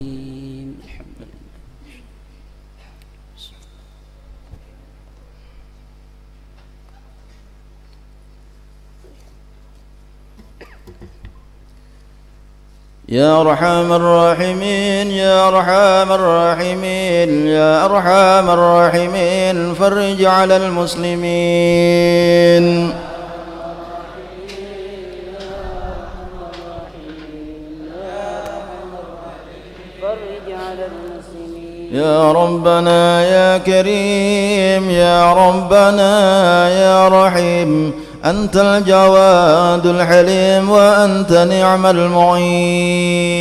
الحمد لله. يا أرحم الراحمين يا أرحم الراحمين يا أرحم الراحمين فرج على المسلمين. يا ربنا يا كريم يا ربنا يا رحيم أنت الجواد الحليم وأنت نعم المعين.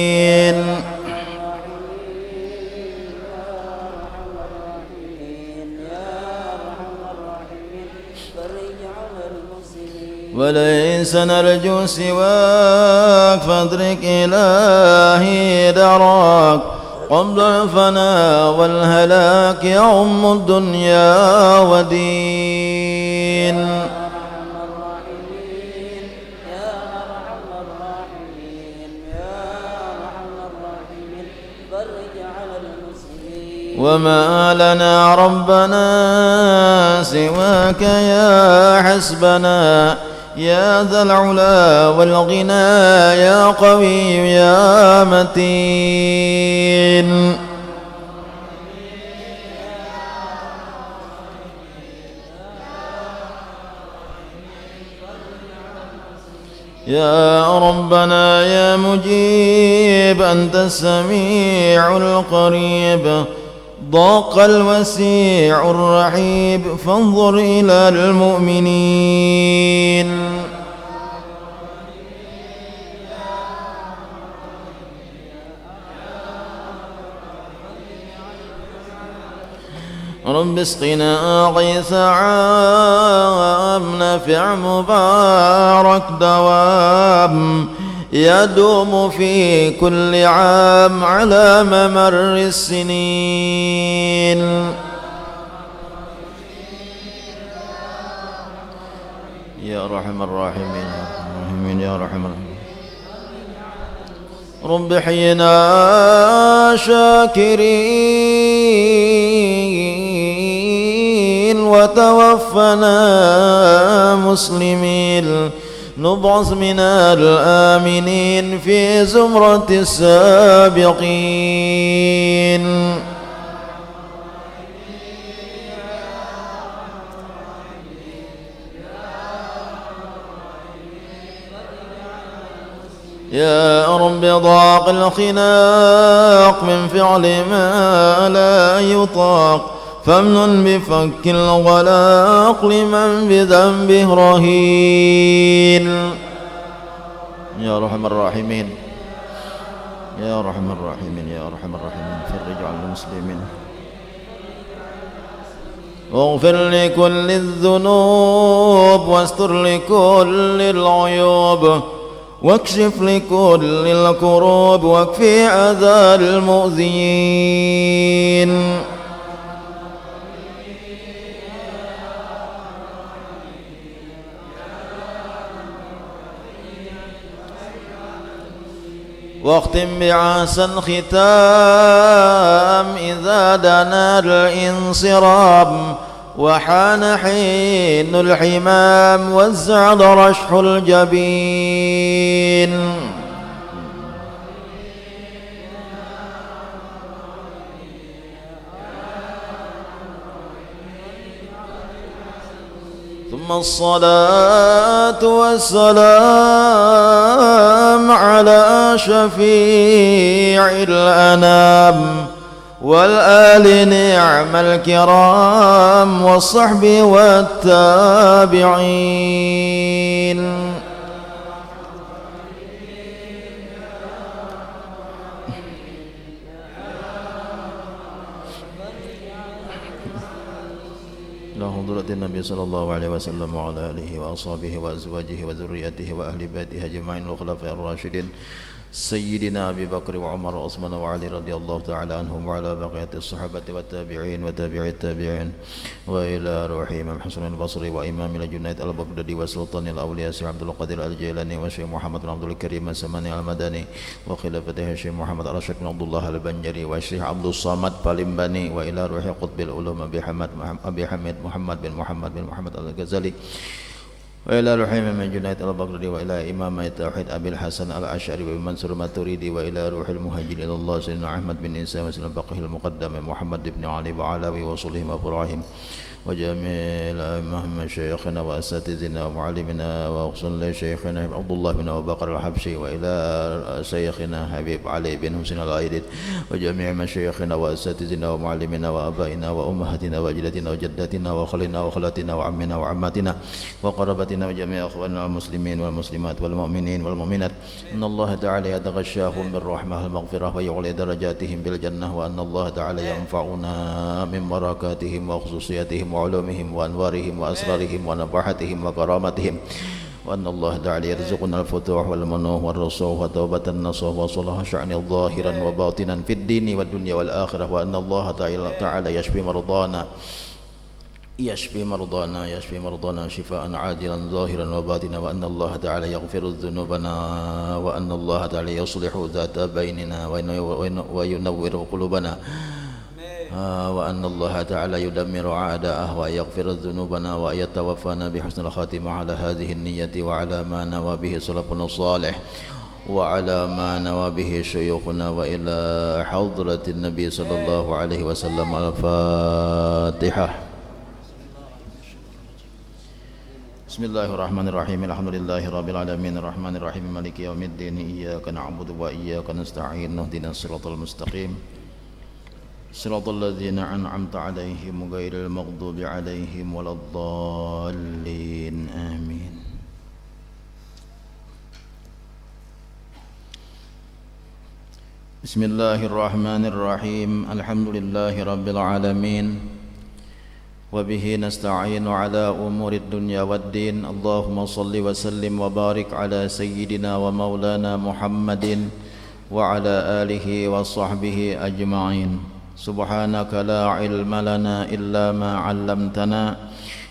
وليس نرجو سواك فادرك إلهي دراك قبل الفناء والهلاك يعم الدنيا ودين. وما لنا ربنا سواك يا حسبنا يا ذا العلا والغنى يا قوي يا متين. يا ربنا يا مجيب أنت السميع القريب ضاق الوسيع الرحيب فانظر إلى المؤمنين. رب اسقنا غيث عام نافع مبارك دوام يدوم في كل عام على ممر السنين. يا أرحم الراحمين يا أرحم الراحمين. رب احينا شاكرين وتوفنا مسلمين نبعث من الآمنين في زمرة السابقين. يا رب ضاق الخناق من فعل ما لا يطاق فامنن بفك الغلاق لمن بذنبه رهين. يا أرحم الراحمين يا أرحم الراحمين يا أرحم الراحمين فرج على المسلمين. واغفر لكل الذنوب واستر لكل العيوب واكشف لكل الكروب واكفي أذى المؤذين. واختم بعسى الختام إذا دنا الانصرام وحان حين الحمام وازعد رشح الجبين. ثم الصلاة والسلام على شفيع الأنام والآل نعم الكرام والصحب والتابعين. حضرة النبي صلى الله عليه وسلم وعلى آله وأصحابه وأزواجه وذريته وأهل بيته أجمعين الخلفاء الراشدين سيدنا أبي بكر وعمر وعثمان وعلي رضي الله تعالى عنهم وعلى بقية الصحابة والتابعين وتابع التابعين وإلى روح إمام حسن البصري وإمام الجنيد البغدادي وسلطان الأولياء سيد عبد القادر الجيلاني وشيخ محمد بن عبد الكريم السماني المدني وخلافته الشيخ محمد الرشيد بن عبد الله البنجري والشيخ عبد الصمد بالمباني وإلى روح قطب العلوم أبي حميد محمد بن محمد الغزالي وإلى رحيم من جنيد البغدادي وإلى إمام التوحيد أبي الحسن الأشعري ومنصور الماتريدي وإلى روح المهاجر إلى الله سيدنا أحمد بن إنسان وسيدنا الفقيه المقدم محمد بن علي وعلوي وصلهم وإبراهيم وجميع الأئمة مشايخنا وأساتذتنا ومعلمنا وخصوصا شيخنا عبد الله بن أبي بكر الحبشي وإلى شيخنا حبيب علي بن حسين العيدي وجميع مشايخنا وأساتذتنا ومعلمنا وآبائنا وأمهاتنا وأجدادنا وجداتنا وخلنا وخالاتنا وعمنا وعماتنا وقرابتنا وجميع أخواننا المسلمين والمسلمات والمؤمنين والمؤمنات أن الله تعالى يتغشاهم بالرحمة والمغفرة ويعلي درجاتهم بالجنة وأن الله تعالى ينفعنا من بركاتهم وخصوصياتهم وعلومهم وأنوارهم وأسرارهم ونفحاتهم وكرامتهم وأن الله تعالى يرزقنا الفتوح والمنوح والرسوح وتوبة النصوح وصلاح شأن ظاهرا وباطنا في الدين والدنيا والآخرة وأن الله تعالى يشفي مرضانا شفاء عاجلا ظاهرا وباطنا وأن الله تعالى يغفر ذنوبنا وأن الله تعالى يصلح ذات بيننا وينور قلوبنا وأن الله تعالى يدمر أعداءه ويغفر ذنوبنا ويتوفانا بحسن الخاتمة على هذه النية وعلى ما نوى به سلفنا الصالح وعلى ما نوى به شيوخنا وإلى حضرة النبي صلى الله عليه وسلم. الفاتحة. بسم الله الرحمن الرحيم. الحمد لله رب العالمين الرحمن الرحيم مالك يوم الدين إياك نعبد وإياك نستعين اهدنا الصراط المستقيم صراط الذين أنعمت عليهم غير المغضوب عليهم ولا الضالين آمين. بسم الله الرحمن الرحيم الحمد لله رب العالمين وبه نستعين على أمور الدنيا والدين. اللهم صل وسلم وبارك على سيدنا ومولانا محمد وعلى آله وصحبه أجمعين. سبحانك لا علم لنا إلا ما علمتنا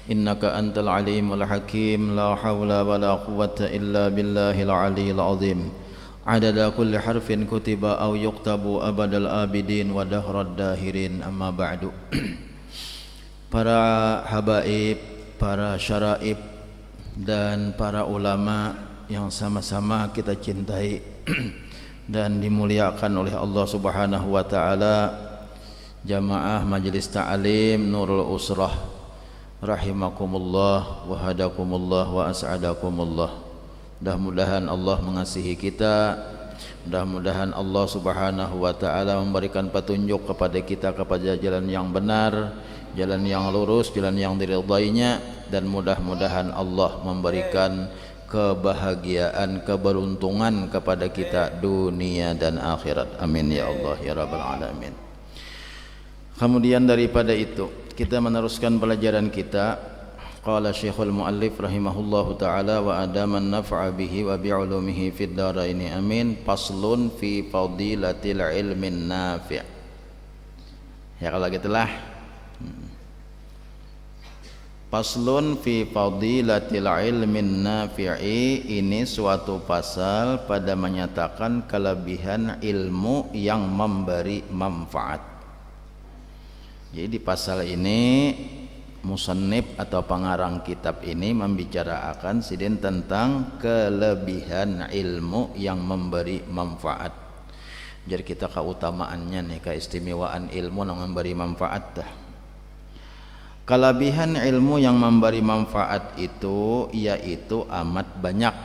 إنك أنت العليم الحكيم. لا حول ولا قوة إلا بالله العلي العظيم. عدد كل حرف كتب أو يكتب أبد الآبدين ودهر الداهرين. أما بعد. Para habaib, para syaraib dan para ulama yang sama-sama kita cintai dan dimuliakan oleh Allah Subhanahu wa taala, jamaah majelis ta'lim Nurul Usrah rahimakumullah wa hadakumullah wa as'adakumullah. Mudah-mudahan Allah mengasihi kita, mudah-mudahan Allah Subhanahu wa taala memberikan petunjuk kepada kita kepada jalan yang benar, jalan yang lurus, jalan yang diridainya, dan mudah-mudahan Allah memberikan kebahagiaan, keberuntungan kepada kita dunia dan akhirat. Amin ya Allah ya rabbal alamin. Kemudian daripada itu kita meneruskan pelajaran kita. Qala Syekhul Muallif rahimahullahu taala wa adaman naf'a bihi wa bi'ulumihi fid dharaini amin. Faslun fi fadilatil ilmin nafi'. Ya kalau gitulah. Faslun fi fadilatil ilmin nafi'i, ini suatu pasal pada menyatakan kelebihan ilmu yang memberi manfaat. Jadi di pasal ini musannif atau pengarang kitab ini membicarakan sidin tentang kelebihan ilmu yang memberi manfaat. Jadi kita keutamaannya nih, keistimewaan ilmu yang memberi manfaat dah. Kelebihan ilmu yang memberi manfaat itu yaitu amat banyak.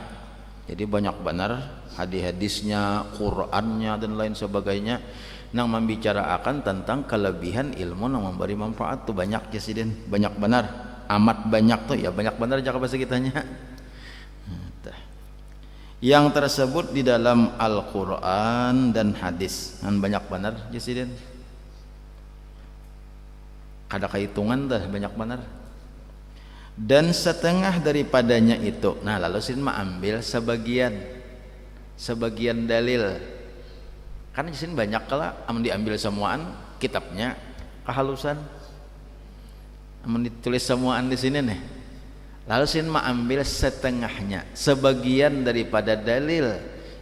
Jadi banyak benar hadis-hadisnya, Qur'annya dan lain sebagainya yang membicarakan tentang kelebihan ilmu yang memberi manfaat tuh banyak ya sidin, banyak benar, amat banyak tuh ya, banyak benar aja bahasa kitanya. Yang tersebut di dalam Al-Qur'an dan hadis kan banyak benar ya sidin. Ada kehitungan dah banyak benar. Dan setengah daripadanya itu, nah lalu sidin mah ambil sebagian. sebagian dalil. Karena di sini banyak kala amun diambil semuaan kitabnya kehalusan. Amun ditulis semuaan di sini nih. Lalu sin mah ambil setengahnya, sebagian daripada dalil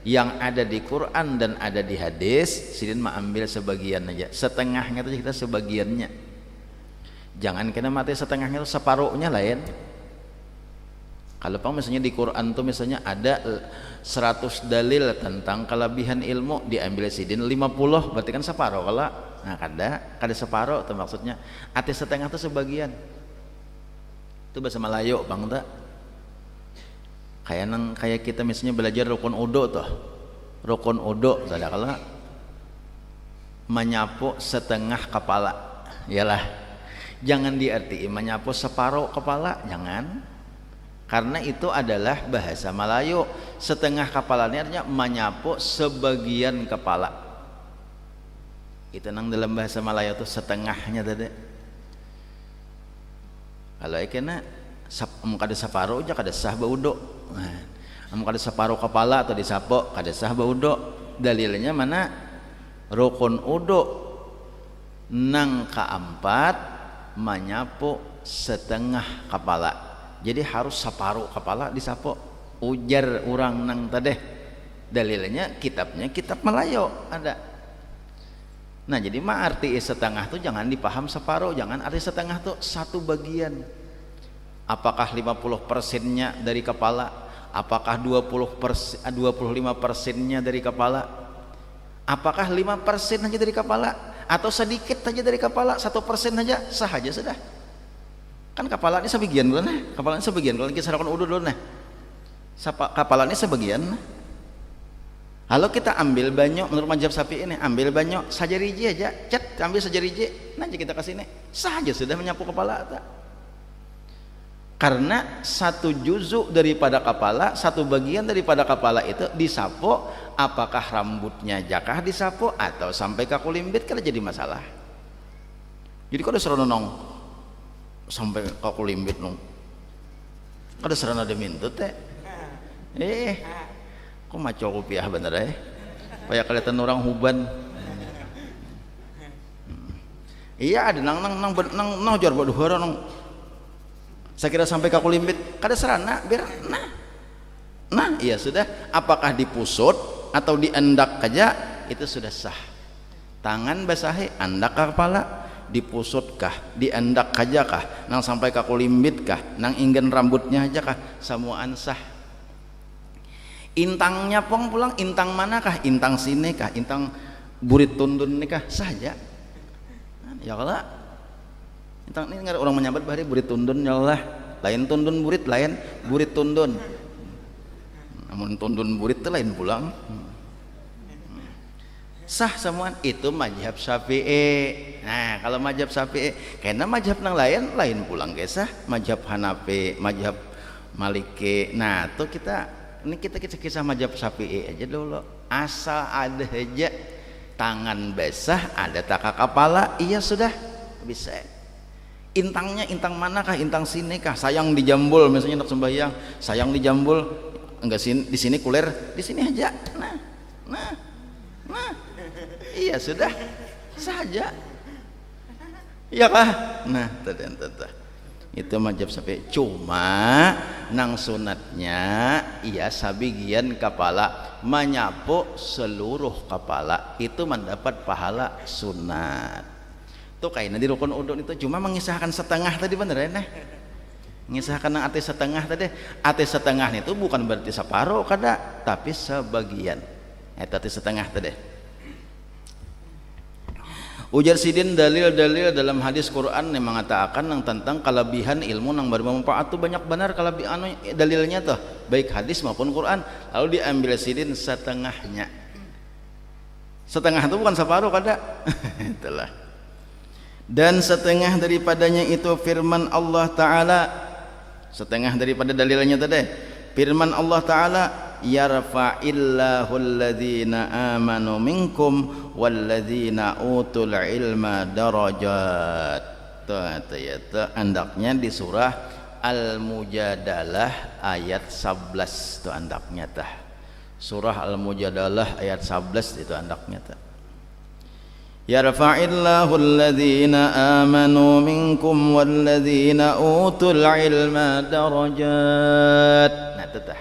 yang ada di Quran dan ada di hadis, sin mah ambil sebagian aja. Setengahnya itu kita sebagiannya. Jangan kena mati setengahnya itu separuhnya lain. Kalau misalnya di Quran tuh misalnya ada 100 dalil tentang kelebihan ilmu, diambil sidin 50, berarti kan separuh kalau. Nah, kada separuh itu maksudnya. Ati setengah itu sebagian. Itu bahasa Melayu bang tak? Kayak kita misalnya belajar rukun udu tuh. Rukun udu ada kalau menyapu setengah kepala. Iyalah. Jangan diarti menyapu separuh kepala, jangan. Karena itu adalah bahasa Melayu. Setengah kepala ini artinya menyapu sebagian kepala. Itu nang dalam bahasa Melayu tuh setengahnya tadi. Kalau ikena kada separuh aja kada sah baudo. Nah, kada separuh kepala atau disapo kada sah baudo. Dalilnya mana? Rukun udu nang keempat menyapu setengah kepala. Jadi harus separuh kepala disapo. Ujar orang nang tadi. Dalilnya kitabnya kitab Melayu ada. Nah jadi mah arti setengah tuh jangan dipaham separuh, jangan arti setengah tuh satu bagian. Apakah 50%-nya dari kepala? Apakah 25%-nya dari kepala? Apakah 5% aja dari kepala? Atau sedikit saja dari kepala, 1% aja sah aja sudah. Kan kepala ini sebagian dulu nih, kepala ini sebagian. Kalau kita sarakan udah dulu nih, kepala ini sebagian. Kalau kita ambil banyak menurut mazhab Syafi'i ini, ambil banyak sajariji aja, cat ambil sajariji, nanti kita kasih ini, sah aja sudah menyapu kepala. Tak? Karena satu juzuk daripada kepala, satu bagian daripada kepala itu disapu, apakah rambutnya jakah disapu atau sampai ke kulimbit kan jadi masalah. Jadi kalau serono nong sampai ke kulimbit nong, kada serono ada mintut teh, kok maco rupiah bener kayak kelihatan orang huban. Iya ada nang jor bodoh nang saya kira sampai ke kulimbit kada serana biar nah iya sudah. Apakah dipusut atau diendak aja itu sudah sah. Tangan basahi andak ke kepala, dipusut kah, diendak aja kah, nang sampai ke kulimbit kah, nang ingin rambutnya aja kah, semuaan sah. Intangnya pong pulang, intang manakah? Intang sini kah? Intang burit tundun ini kah? Saja. Ya kalau intang ini nggak orang menyambat bahari burit tundun ya Allah. Lain tundun burit, lain burit tundun. Namun tundun burit itu lain pulang. Sah semua itu mazhab Syafi'i. Nah kalau mazhab Syafi'i, karena mazhab nang lain pulang kesah. Mazhab Hanafi, mazhab Maliki. Nah tuh kita kisah mazhab Syafi'i aja dulu. Asal ada aja tangan basah, ada taka kepala, iya sudah bisa. Intangnya intang manakah? Intang sini kah? Sayang dijambul misalnya untuk sembahyang, sayang dijambul enggak sini, di sini kuler, di sini aja. Nah. Iya sudah saja. Iya kah? Nah, itu mazhab Syafi'i. Cuma nang sunatnya iya sabigian kepala menyapu seluruh kepala itu mendapat pahala sunat. Tuh kayaknya di rukun udun itu cuma mengisahkan setengah tadi bener ya nah. Mengisahkan nang ati setengah tadi. Ati setengah itu bukan berarti separuh kada, tapi sebagian. Ati setengah tadi. Ujar sidin dalil-dalil dalam hadis Quran yang mengatakan tentang kelebihan ilmu yang bermanfaat itu banyak benar kelebihan dalilnya tuh baik hadis maupun Quran. Lalu diambil sidin setengahnya. Setengah itu bukan separuh kada. Itulah. Dan setengah daripadanya itu firman Allah Ta'ala. Setengah daripada dalilnya tadi firman Allah Ta'ala, yarfa'illahu alladhina amanu minkum walladhina utul ilma darajat. Itu andaknya di surah Al-Mujadalah ayat 11 itu andaknya tah. surah Al-Mujadalah ayat 11 itu andaknya ta. Yarfa'illahu alladhina amanu minkum walladhina utul ilma darajat. Nah itu tah.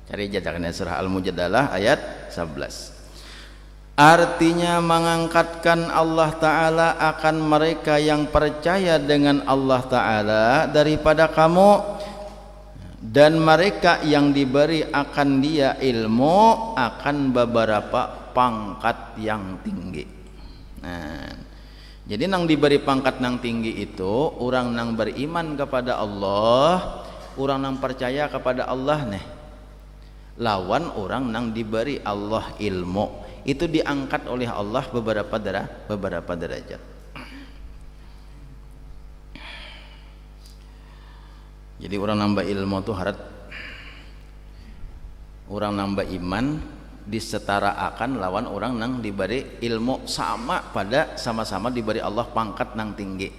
Cari jadakan surah Al-Mujadalah ayat 11. Artinya mengangkatkan Allah Ta'ala akan mereka yang percaya dengan Allah Ta'ala daripada kamu, dan mereka yang diberi akan dia ilmu akan beberapa pangkat yang tinggi. Nah, jadi nang diberi pangkat nang tinggi itu orang nang beriman kepada Allah, orang nang percaya kepada Allah nih, lawan orang nang diberi Allah ilmu itu diangkat oleh Allah beberapa derajat. Jadi orang nambah ilmu tuh harap orang nambah iman disetaraakan lawan orang nang diberi ilmu sama-sama diberi Allah pangkat nang tinggi.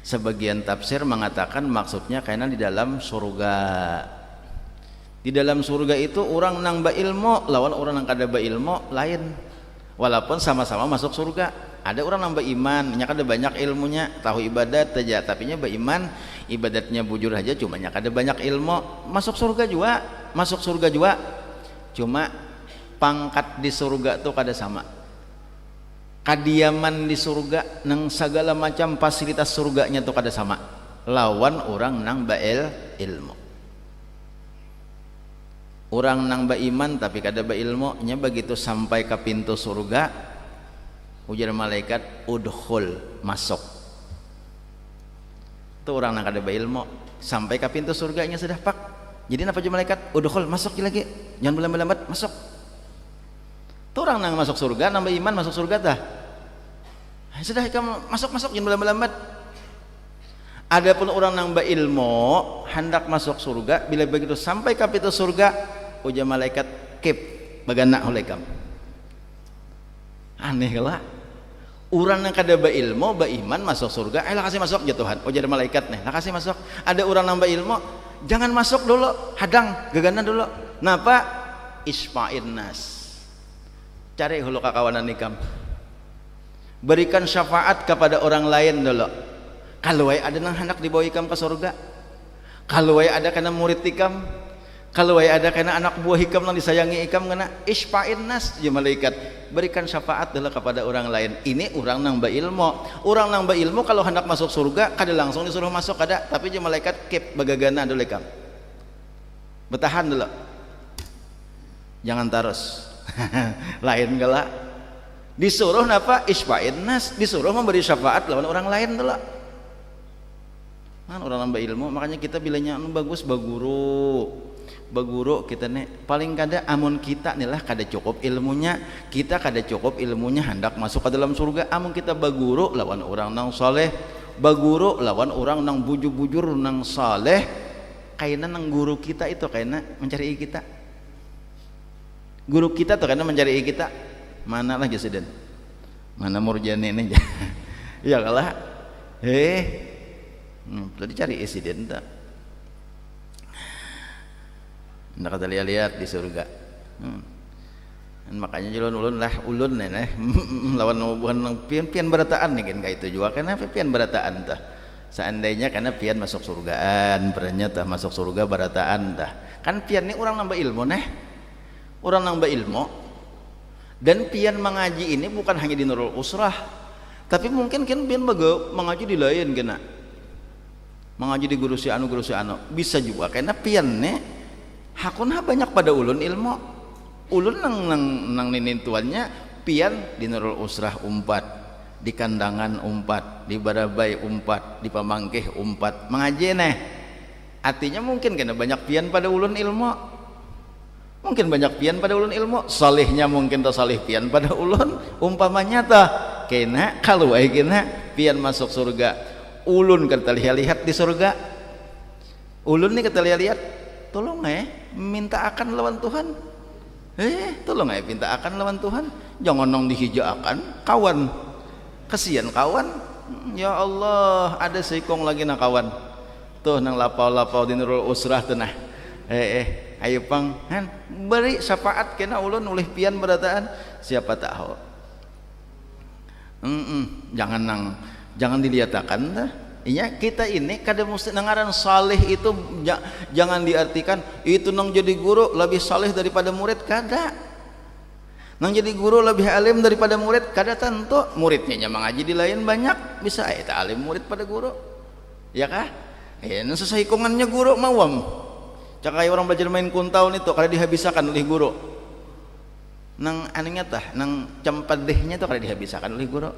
Sebagian tafsir mengatakan maksudnya karena di dalam surga. Di dalam surga itu orang nang ba ilmu lawan orang nang kada ba ilmu lain. Walaupun sama-sama masuk surga. Ada orang nambah iman, nya kada banyak ilmunya, tahu ibadat aja, tapi nya ba iman, ibadatnya bujur aja, cuma nya kada banyak ilmu, masuk surga juga. Cuma pangkat di surga tuh kada sama. Kadiaman di surga nang segala macam fasilitas surganya tuh kada sama. Lawan orang nang bail ilmu. Orang nang ba iman tapi kada ba ilmu, nya begitu sampai ke pintu surga ujar malaikat udkhul, masuk. Itu orang nang kada ba ilmu sampai ke pintu surganya sudah pak. Jadi napa ujar malaikat udkhul, masuk lagi. Jangan lambat-lambat, masuk. Itu orang nang masuk surga, nambah iman masuk surga dah. Sudah kamu masuk jangan lambat-lambat. Adapun orang nambah ilmu hendak masuk surga, bila begitu sampai ke pintu surga ujar malaikat kip bagana oleh kamu. Aneh lah. Orang yang kada ba ilmu, ba iman masuk surga, lah kasih masuk ya Tuhan. Ujar malaikat nih, lah kasih masuk. Ada orang nambah ilmu, jangan masuk dulu, hadang, gegana dulu. Napa? Isfa'in nas. Cari hulu kakawanan nikam. Berikan syafaat kepada orang lain dulu. Kalau ada nang hendak dibawa ikam ke surga, kalau ada kena murid ikam, kalau ada kena anak buah ikam nang disayangi ikam, kena isfa'in nas ya malaikat. Berikan syafaat dulu kepada orang lain. Ini orang nang ba ilmu. Orang nang ba ilmu kalau hendak masuk surga kada langsung disuruh masuk kada, tapi je malaikat kip bagagana dulu ikam. Bertahan dulu. Jangan terus. Lain gala. Disuruh napa? Isfa'in nas, disuruh memberi syafaat lawan orang lain dulu. Man orang nambah ilmu, makanya kita bilanya bagus baguru kita nih paling kada amun kita nih lah kada cukup ilmunya, kita kada cukup ilmunya hendak masuk ke dalam surga, amun kita baguru lawan orang nang saleh, baguru lawan orang nang bujur-bujur nang saleh, kaina nang guru kita itu kaina mencari kita, guru kita tuh kaina mencari kita. Mana lah jasiden, mana murjani ini ya kalah tadi cari insiden tak ndak kata lihat di surga. Makanya ulun lawan bukan pian berataan nih kan kayak itu juga karena pian berataan tah. Seandainya karena pian masuk surgaan, perannya tah masuk surga berataan tah. Kan pian ini orang nambah ilmu orang nambah ilmu, dan pian mengaji ini bukan hanya di Nurul Usrah, tapi mungkin kan pian mengaji di lain kena. Mengaji di guru si anu bisa juga karena pian nih hakuna banyak pada ulun ilmu. Ulun nang ninin tuannya pian di Nurul Usrah umpat, di kandangan umpat, di Barabai umpat, di Pamangkeh umpat mengaji nih. Artinya mungkin karena banyak pian pada ulun ilmu, mungkin banyak pian pada ulun ilmu, salihnya mungkin tak salih pian pada ulun. Umpamanya tah kena kalau kena pian masuk surga, ulun kata lihat di surga, ulun nih kata lihat, tolong minta akan lawan Tuhan, tolong minta akan lawan Tuhan, jangan nong dihija akan kawan, kasihan kawan, ya Allah ada seikong lagi na kawan, tuh nang lapau-lapau di Nurul Usrah tuh nah, ayo pang han beri syafaat kena ulun ulih pian berataan siapa tahu. Jangan diliatakan dah. Iya kita ini kada mesti nangaran saleh itu jangan diartikan itu nang jadi guru lebih saleh daripada murid, kada. Nang jadi guru lebih alim daripada murid, kada tentu. Muridnya mengaji di lain banyak, bisa eta alim murid pada guru. Ya kah? Nang sesuai hitungannya guru mawam. Cakai orang belajar main kuntau nih tuh kada dihabisakan oleh guru. Nang anehnya tah, nang campadehnya tuh kada dihabisakan oleh guru.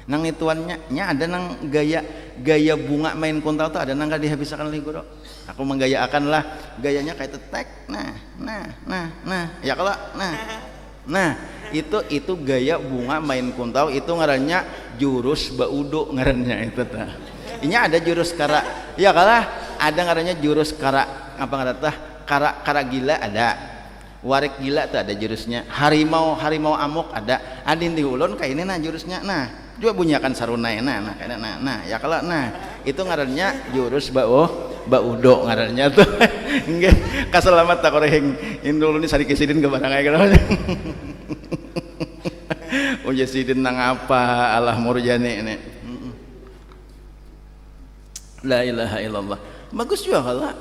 Nang ituannya ada nang gaya bunga main kuntau tuh ada nang kada dihabisakan oleh guru. Aku menggayaakan lah gayanya kayak tetek. Nah, ya kalau nah itu gaya bunga main kuntau itu ngarannya jurus baudo ngarannya itu tah. Ini ada jurus kara, ya kalah ada ngarannya jurus kara apa ngaran tah kara gila ada, warik gila tuh ada jurusnya, harimau amuk ada, adin di ulun kayak ini nah jurusnya, nah juga bunyikan sarunai nah ya kalau itu ngarannya jurus baudo ngarannya tuh. Nggih kaselamat tak koreng indul ini sari kisidin ke barang aja kan. Uja sidin nang apa Allah murjani ini. La ilaha illallah. Bagus juga kalau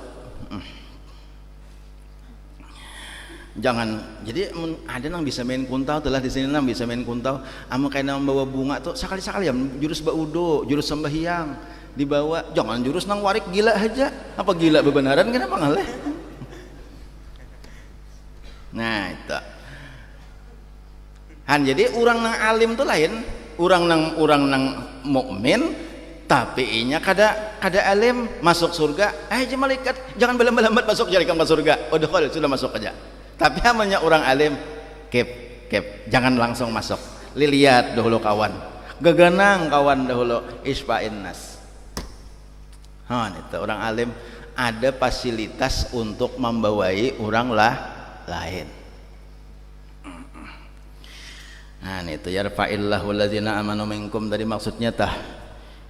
jangan jadi ada nang bisa main kuntau telah di sini nang bisa main kuntau amo kayak nang bawa bunga tuh sekali-sekali ya jurus baudo jurus sembahyang dibawa, jangan jurus nang warik gila aja. Apa gila bebenaran kenapa ngaleh? Nah itu jadi orang nang alim tuh lain, orang nang mukmin tapi inya kada alim masuk surga, aja malaikat jangan belambat masuk jadi kamu surga, udah sudah masuk aja. Tapi namanya orang alim kep jangan langsung masuk, lihat dahulu kawan, geganang kawan dahulu ispain nas. Itu orang alim ada fasilitas untuk membawai orang lain. Nah itu yarfa'illahu alladzina amanu minkum, dari maksudnya tah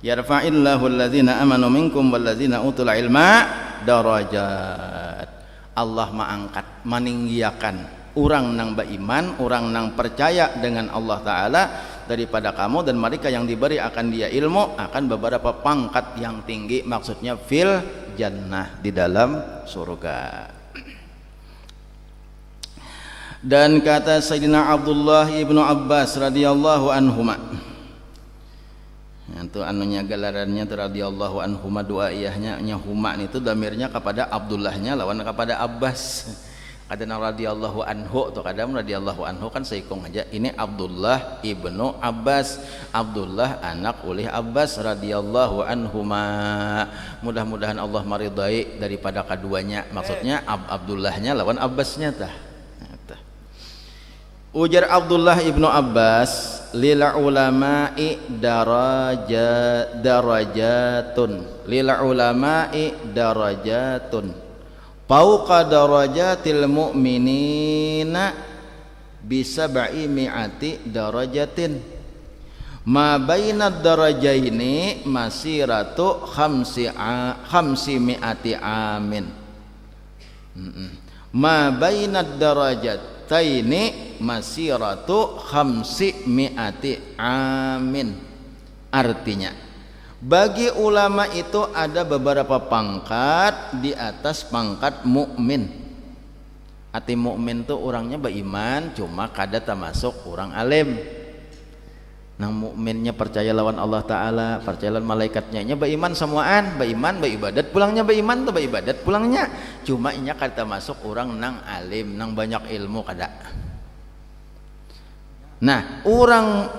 yarfa'illahu alladzina amanu minkum walladzina utul ilma darajat. Allah mengangkat meninggiakan orang nang beriman, orang nang percaya dengan Allah Ta'ala daripada kamu, dan mereka yang diberi akan dia ilmu akan beberapa pangkat yang tinggi, maksudnya fil jannah, di dalam surga. Dan kata Sayyidina Abdullah ibnu Abbas radhiyallahu anhuma, itu anunya galarannya radhiyallahu anhuma, doa iyahnya huma itu damirnya kepada Abdullahnya lawan kepada Abbas. Kadang radhiyallahu anhu atau kadang radhiyallahu anhu kan seikung aja. Ini Abdullah ibnu Abbas, Abdullah anak oleh Abbas radhiyallahu anhuma. Mudah-mudahan Allah maridai daripada keduanya. Maksudnya Abdullahnya lawan Abbasnya tah. Ujar Abdullah ibnu Abbas, lil ulama'i darajatun, lil ulama'i darajatun fauqa darajatil mu'minina bisab'i mi'ati darajatin ma bainad darajaini masiratu khamsi mi'ati amin. Ma bainad darajataini masiratu khamsi mi'ati amin. Artinya bagi ulama itu ada beberapa pangkat di atas pangkat mukmin. Ati mukmin tuh orangnya beriman cuma kada termasuk orang alim. Nang mukminnya percaya lawan Allah Ta'ala, percaya lawan malaikatnya, nya beriman semuaan, beriman beribadat pulangnya, beriman tuh beribadat pulangnya, cuma inya kada termasuk orang nang alim, nang banyak ilmu kada. Nah orang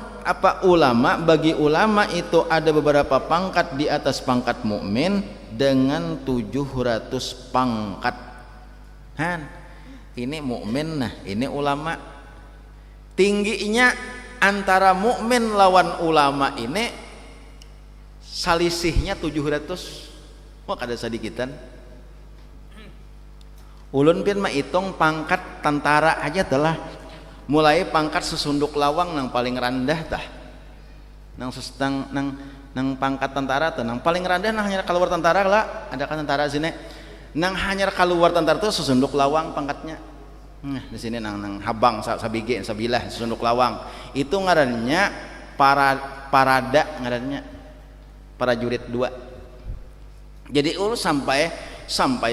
ulama, bagi ulama itu ada beberapa pangkat di atas pangkat mukmin dengan 700 pangkat. Ini mukmin, nah ini ulama. Tingginya antara mukmin lawan ulama ini salisihnya 700. Wah kada sadikitan. Ulun pian mah hitung pangkat tentara aja telah mulai pangkat sesunduk lawang nang paling rendah tah, nang pangkat tentara tuh nang paling rendah, nang keluar tentara lah ada kan tentara sini nang hanyar keluar tentara tuh susunduk lawang pangkatnya. Nah, di sini nang habang sabige sabilah susunduk lawang. Itu ngarannya parada ngarannya prajurit 2. Jadi ulun sampai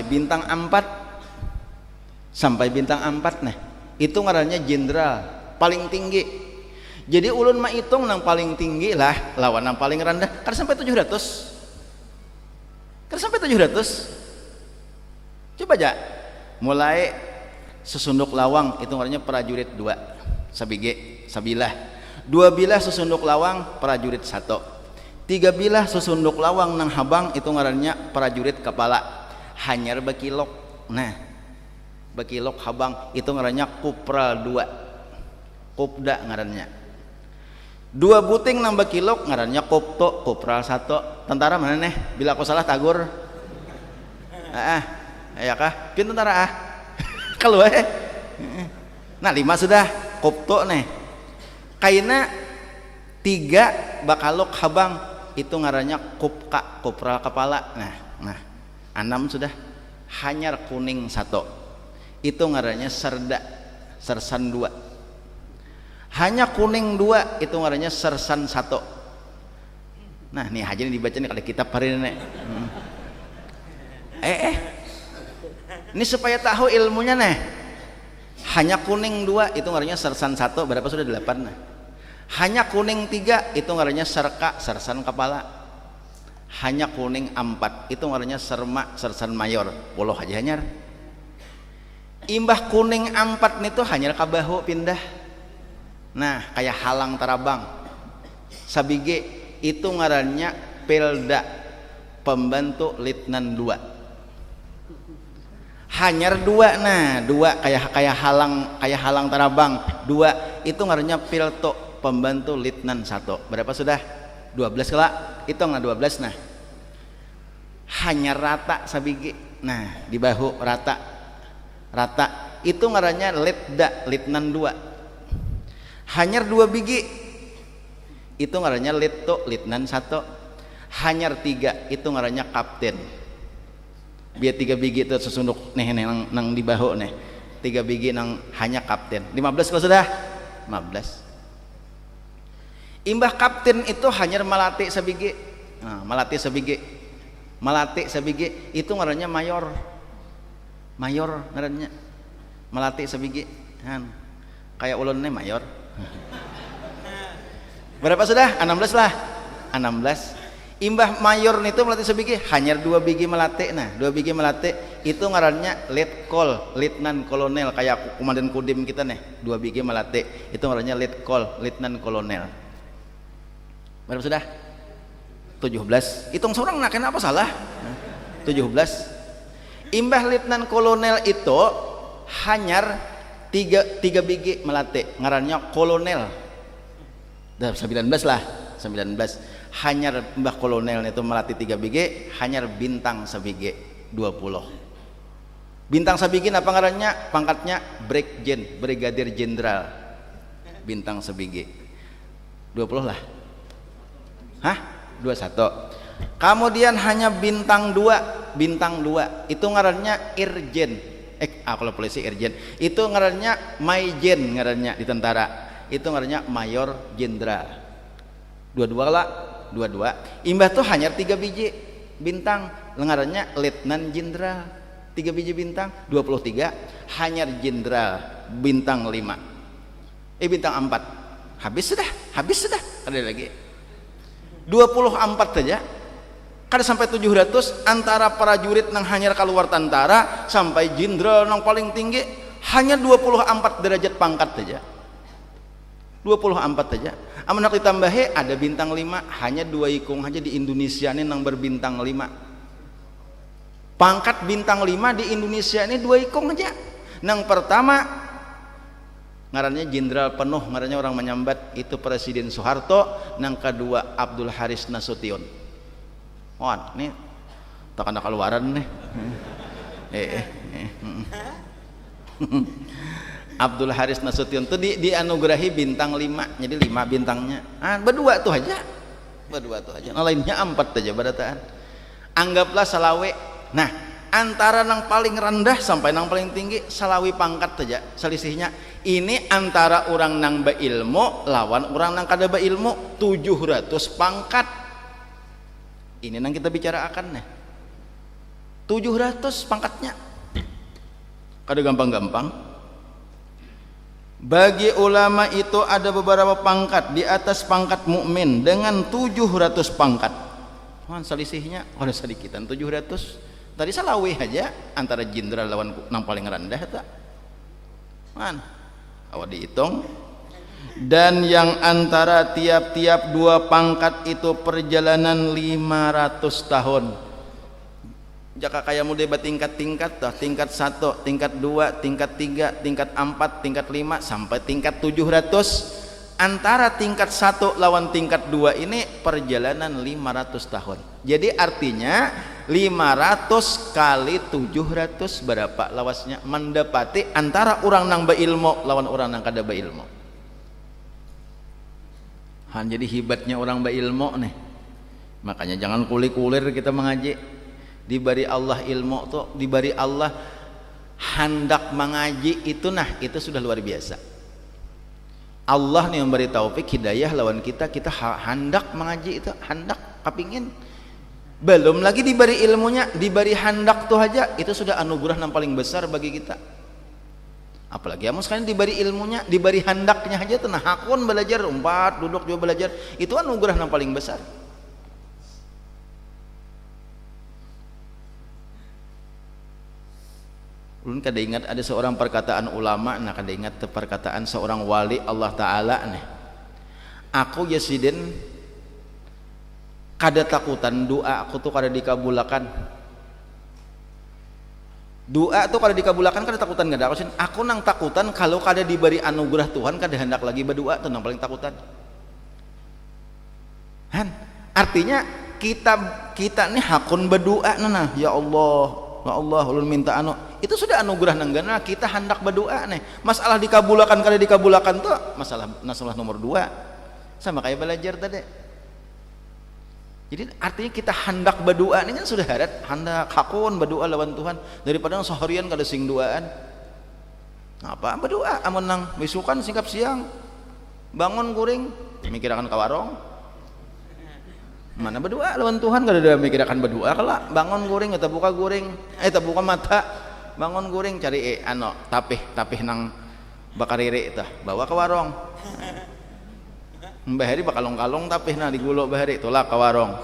bintang 4. Sampai bintang 4 nah. Itu ngarannya jenderal paling tinggi. Jadi ulun mah hitung nang paling tinggi lah lawan nang paling rendah kan sampai 700. Kan sampai 700. Coba aja mulai susunduk lawang itu ngarannya prajurit 2 sabige sabilah, 2 bilah susunduk lawang prajurit 1, 3 bilah susunduk lawang nang habang itu ngarannya prajurit kepala hanyar bakilok. Nah bakilok habang itu ngarannya kupral 2 kupda ngarannya, 2 buting nang bakilok ngarannya kopto kupral 1. Tentara mana nih bila aku salah tagur ya kah pin tentara kalau nah 5 sudah kopto nih kaina 3 bakalok habang itu ngarannya kupka kopral kepala. Nah 6 sudah hanyar kuning 1 itu ngarannya sersan 2, hanya kuning 2 itu ngarannya sersan 1. Nah nih aja nih dibaca nih kalau kitab hari ini ini supaya tahu ilmunya nih. Hanya kuning 2 itu ngarannya sersan 1 berapa sudah 8 nah. Hanya kuning 3 itu ngarannya sersan kepala. Hanya kuning 4 itu ngarannya sersan mayor. Poloh aja hanyar. Imbah kuning 4 itu hanya kabahu pindah. Nah kayak halang tarabang. Sabige itu ngarannya pelda pembantu litnan 2. Hanyar 2 nah 2 kayak halang tarabang 2 itu ngarannya pilto pembantu litnan 1. Berapa sudah 12 kelak hitung nah 12 nah. Hanyar rata sabigi nah di bahu rata itu ngarannya litnan 2. Hanyar 2 biji itu ngarannya litnan 1. Hanyar 3 itu ngarannya kapten. Biar 3 biji itu susunduk nih nang di bahu nih 3 biji nang hanya kapten. 15 kalau sudah 15. Imbah kapten itu hanya malati sabigi. Nah, malati sabigi itu ngarannya mayor ngarannya malati sabigi kan kayak ulun nih mayor. Berapa sudah 16 lah 16. Imbah mayor itu melatih sabigi hanya 2 biji melatih. Nah 2 biji melatih itu ngarannya letkol litnan kolonel kayak komandan kodim kita nih 2 biji melatih itu ngarannya letkol litnan kolonel. Berapa sudah 17. Hitung seorang nah kenapa salah 17. Imbah litnan kolonel itu hanyar 3 biji melatih ngarannya kolonel. Dah 19 lah 19. Hanyar mbah kolonel itu melatih 3 biji hanyar bintang sabige 20. Bintang sabige apa ngarannya pangkatnya brigadir jenderal bintang sabige 20 lah 21. Kemudian hanya bintang 2 itu ngarannya irjen kalau polisi irjen itu ngarannya maijen ngarannya di tentara itu ngarannya mayor jenderal 22 lah 22. Imbah tuh hanya 3 biji bintang ngarannya letnan jenderal 3 biji bintang 23. Hanya jenderal bintang 5 bintang 4 habis sudah ada lagi 24 saja kada sampai 700 antara prajurit nang hanyar keluar tentara sampai jenderal nang paling tinggi hanya 24 derajat pangkat saja 24 saja. Amun nak ditambahi ada bintang 5 hanya 2 ikung aja di Indonesia ini nang berbintang 5. Pangkat bintang 5 di Indonesia ini 2 ikung aja. Nang pertama ngarannya jenderal penuh ngarannya orang menyambat itu Presiden Soeharto, nang kedua Abdul Haris Nasution. Wah, ini tak ada keluaran nih. Abdul Haris Nasution tuh dianugerahi bintang 5, jadi 5 bintangnya. Berdua tuh aja. Nah, lainnya 4 aja barataan. Anggaplah salawe. Nah, antara nang paling rendah sampai nang paling tinggi salawi pangkat saja selisihnya. Ini antara orang nang beilmu lawan orang nang kada beilmu 700 pangkat. Ini nang kita bicarakan nih. 700 pangkatnya. Kada gampang-gampang. Bagi ulama itu ada beberapa pangkat di atas pangkat mukmin dengan 700 pangkat. Wan selisihnya ada sedikitan 700. Tadi salawi aja antara jenderal lawan nang paling rendah tak. Man, awak dihitung. Dan yang antara tiap-tiap dua pangkat itu perjalanan 500 tahun. Jaka kayak mulai bertingkat-tingkat dah, tingkat 1, tingkat 2, tingkat 3, tingkat 4, tingkat 5 sampai tingkat 700. Antara tingkat 1 lawan tingkat 2 ini perjalanan 500 tahun. Jadi artinya 500 kali 700 berapa lawasnya mendapati antara orang nang beilmu lawan orang nang kada beilmu. Jadi hebatnya orang berilmu nih. Makanya jangan kulir-kulir kita mengaji. Diberi Allah ilmu tuh, diberi Allah hendak mengaji itu, nah itu sudah luar biasa. Allah nih memberi taufik hidayah lawan kita hendak mengaji itu, hendak kepingin. Belum lagi diberi ilmunya, diberi hendak tuh aja itu sudah anugerah yang paling besar bagi kita. Apalagi kamu sekarang diberi ilmunya, diberi handaknya aja tenah hakun belajar, umpat duduk juga belajar, itu anugerah yang paling besar. Ulun kada ingat ada seorang perkataan ulama, nah kada ingat perkataan seorang wali Allah Ta'ala nih. Aku Yasidin kada takutan doa aku tuh kada dikabulakan. Doa tuh kada dikabulakan kada takutan kada aku nang takutan kalau kada diberi anugerah Tuhan kada hendak lagi berdoa tuh nang paling takutan. Artinya kita nih hakun berdoa nah ya Allah ulun minta anu itu sudah anugerah nanggana kita hendak berdoa nih. Masalah dikabulakan kada dikabulakan tuh masalah nomor 2 sama kayak belajar tadi. Jadi artinya kita hendak berdoa ini kan sudah hadat hendak hakun berdoa lawan Tuhan daripada seharian kada sing doaan. Apa berdoa amun nang bisukan singkap siang bangun kuring mikirakan ka warong. Mana berdoa lawan Tuhan kada ada mikirakan berdoa kala bangun kuring atau buka kuring buka mata bangun kuring cari tapih nang bakariri tah bawa ke warong. Bahari bakalong-kalong tapih na digulok bahari tolak ke warong.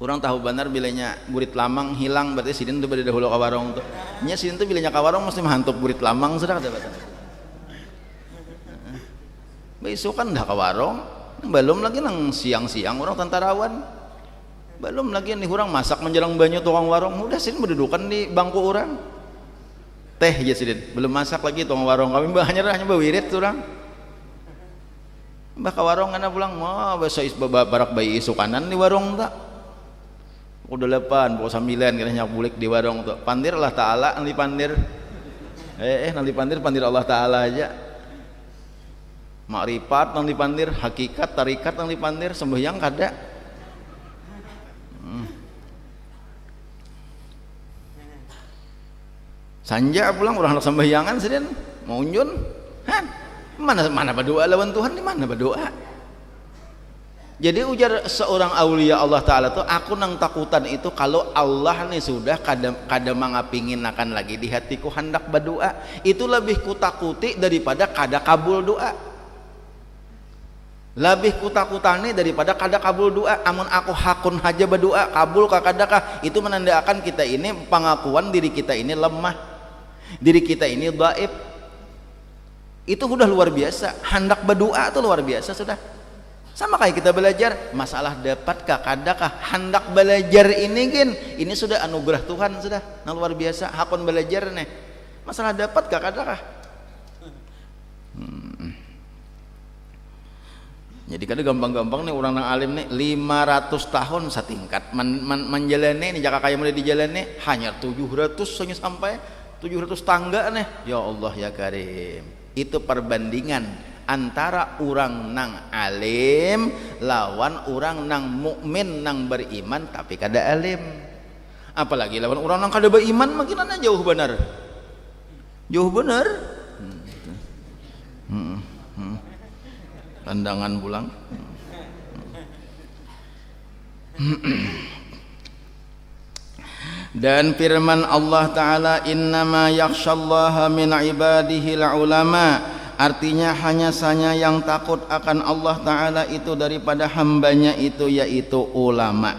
Orang tahu benar bilanya burit lamang hilang berarti sidin tu bade dahulu ke warong tu. Nya sidin tu bilanya ke warong mesti menghantuk burit lamang sudah kada bata. Besukan dah ke warong, belum lagi nang siang-siang orang tantarawan. Belum lagi nih orang masak menjelang banyu tukang warong, udah sidin berdudukan di bangku orang. Teh aja sidin, belum masak lagi tukang warong kami hanya bawirit orang. Mbah ka warong kana pulang mah basa barak bayi isukanan di warung tak. Pukul 8, pukul 9 kana nyak bulik di warung tuh. Pandir Allah Taala nanti pandir. Nanti pandir Allah Taala aja. Makrifat nanti pandir, hakikat tarikat nanti pandir, sembahyang kada. Sanja pulang orang hendak sembahyangan sedin mau unjun. Mana berdoa lawan Tuhan di mana berdoa. Jadi ujar seorang aulia Allah Ta'ala tuh aku nang takutan itu kalau Allah nih sudah kada mangapingin akan lagi di hatiku hendak berdoa itu lebih kutakuti daripada kada kabul doa. Lebih kutakutane daripada kada kabul doa. Amun aku hakun haja berdoa kabul kakadakah itu menandakan kita ini pengakuan diri kita ini lemah, diri kita ini dhaif. Itu sudah luar biasa. Hendak berdoa itu luar biasa sudah. Sama kayak kita belajar masalah dapatkah kadakah hendak belajar ini kan ini sudah anugerah Tuhan sudah nah luar biasa hakun belajar nih masalah dapatkah kadakah. Jadi kada gampang-gampang nih orang nang alim nih 500 tahun satingkat menjalani nih jaka kaya mulai dijalani hanya 700 hanya sampai 700 tangga nih ya Allah ya Karim. Itu perbandingan antara orang nang alim lawan orang nang mukmin nang beriman tapi kada alim. apalagi lawan orang nang kada beiman makinana jauh benar, jauh benar. Pandangan pulang. Dan firman Allah Ta'ala, innama yakhshallaha min ibadihil ulama, artinya hanya saja yang takut akan Allah Ta'ala itu daripada hambanya itu yaitu ulama.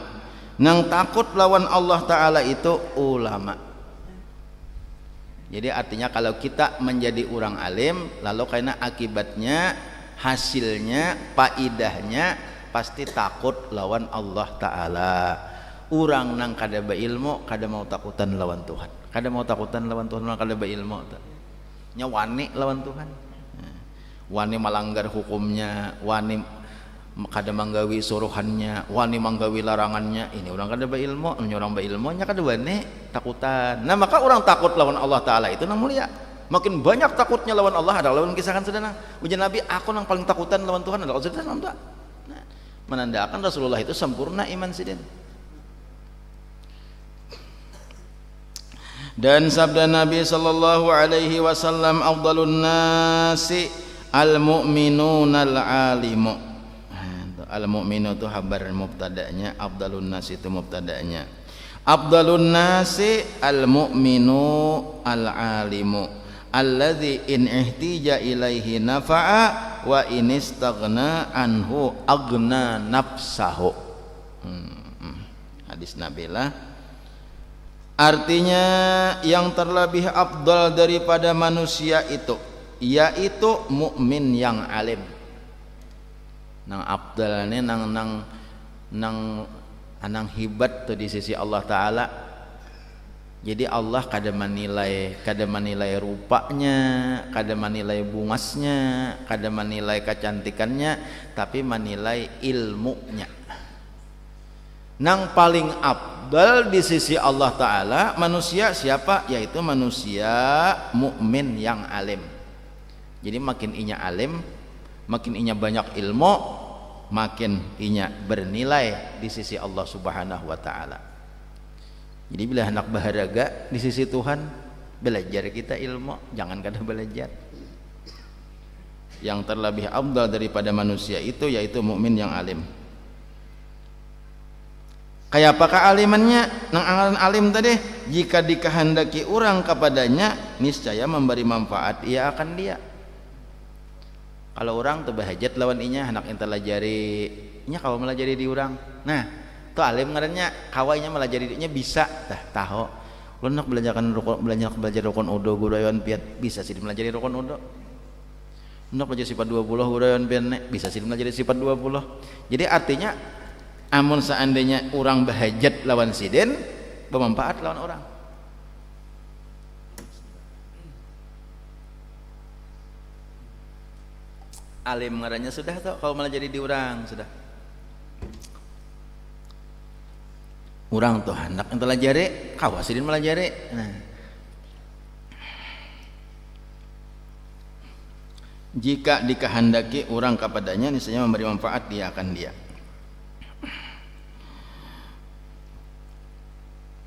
Nang takut lawan Allah Ta'ala itu ulama. Jadi artinya kalau kita menjadi orang alim, lalu karena akibatnya, hasilnya, faidahnya pasti takut lawan Allah Ta'ala. Urang nang kada beilmu kada mau takutan lawan Tuhan, kada mau takutan lawan Tuhan, nang kada beilmu nya wani lawan Tuhan, wani melanggar hukumnya, wani kada manggawi suruhannya, wani manggawi larangannya. Ini orang kada beilmu, orang beilmu nya kada wani takutan. Nah maka orang takut lawan Allah Ta'ala itu nang mulia. Makin banyak takutnya lawan Allah adalah lawan kisahkan sedana ujian Nabi, aku nang paling takutan lawan Tuhan adalah sedana. Nah, menandakan Rasulullah itu sempurna iman sidin. Dan sabda Nabi sallallahu alaihi wasallam, afdalun nasi al-mu'minuna al-alimu. Al-mu'minu itu khabar mubtada'nya, afdalun nasi itu mubtada'nya. Afdalun nasi al-mu'minu al-alimu alladzi in ihtija ilaihi nafa'a wa in istaghna anhu aghna nafsahu. Hadis Nabi lah. Artinya yang terlebih afdal daripada manusia itu yaitu mukmin yang alim. Nang afdal ini nang hibat tuh di sisi Allah Ta'ala. Jadi Allah kada menilai rupanya, kada menilai bungasnya, kada menilai kecantikannya, tapi menilai ilmunya. Nang paling afdal di sisi Allah Ta'ala manusia siapa? Yaitu manusia mukmin yang alim. Jadi makin inya alim, makin inya banyak ilmu, makin inya bernilai di sisi Allah Subhanahu wa Ta'ala. Jadi bila hendak baharaga di sisi Tuhan, belajar kita ilmu, jangan kada belajar. Yang terlebih afdal daripada manusia itu yaitu mukmin yang alim. Kayak apakah alimannya? Nang alim tadi, jika dikehendaki orang kepadanya niscaya memberi manfaat ia akan dia. Kalau orang tuh bahajat lawan inya hendak intelajari nya kalau melajari di orang. Nah, tuh alim ngarannya kawainya melajari dinya bisa tah tahu. Lu nak belajar rukun udo gurayan piat bisa sih melajari rukun udo. Nak belajar sifat 20 gurayan piat bisa sih melajari sifat 20. Jadi artinya amun seandainya orang bahajat lawan sidin bermanfaat lawan orang. Alim ngarannya sudah tuh kalau malah jadi di orang sudah. Orang tuh hendak intelajari kawasidin melajari. Nah, jika dikehendaki orang kepadanya niscaya memberi manfaat dia akan dia.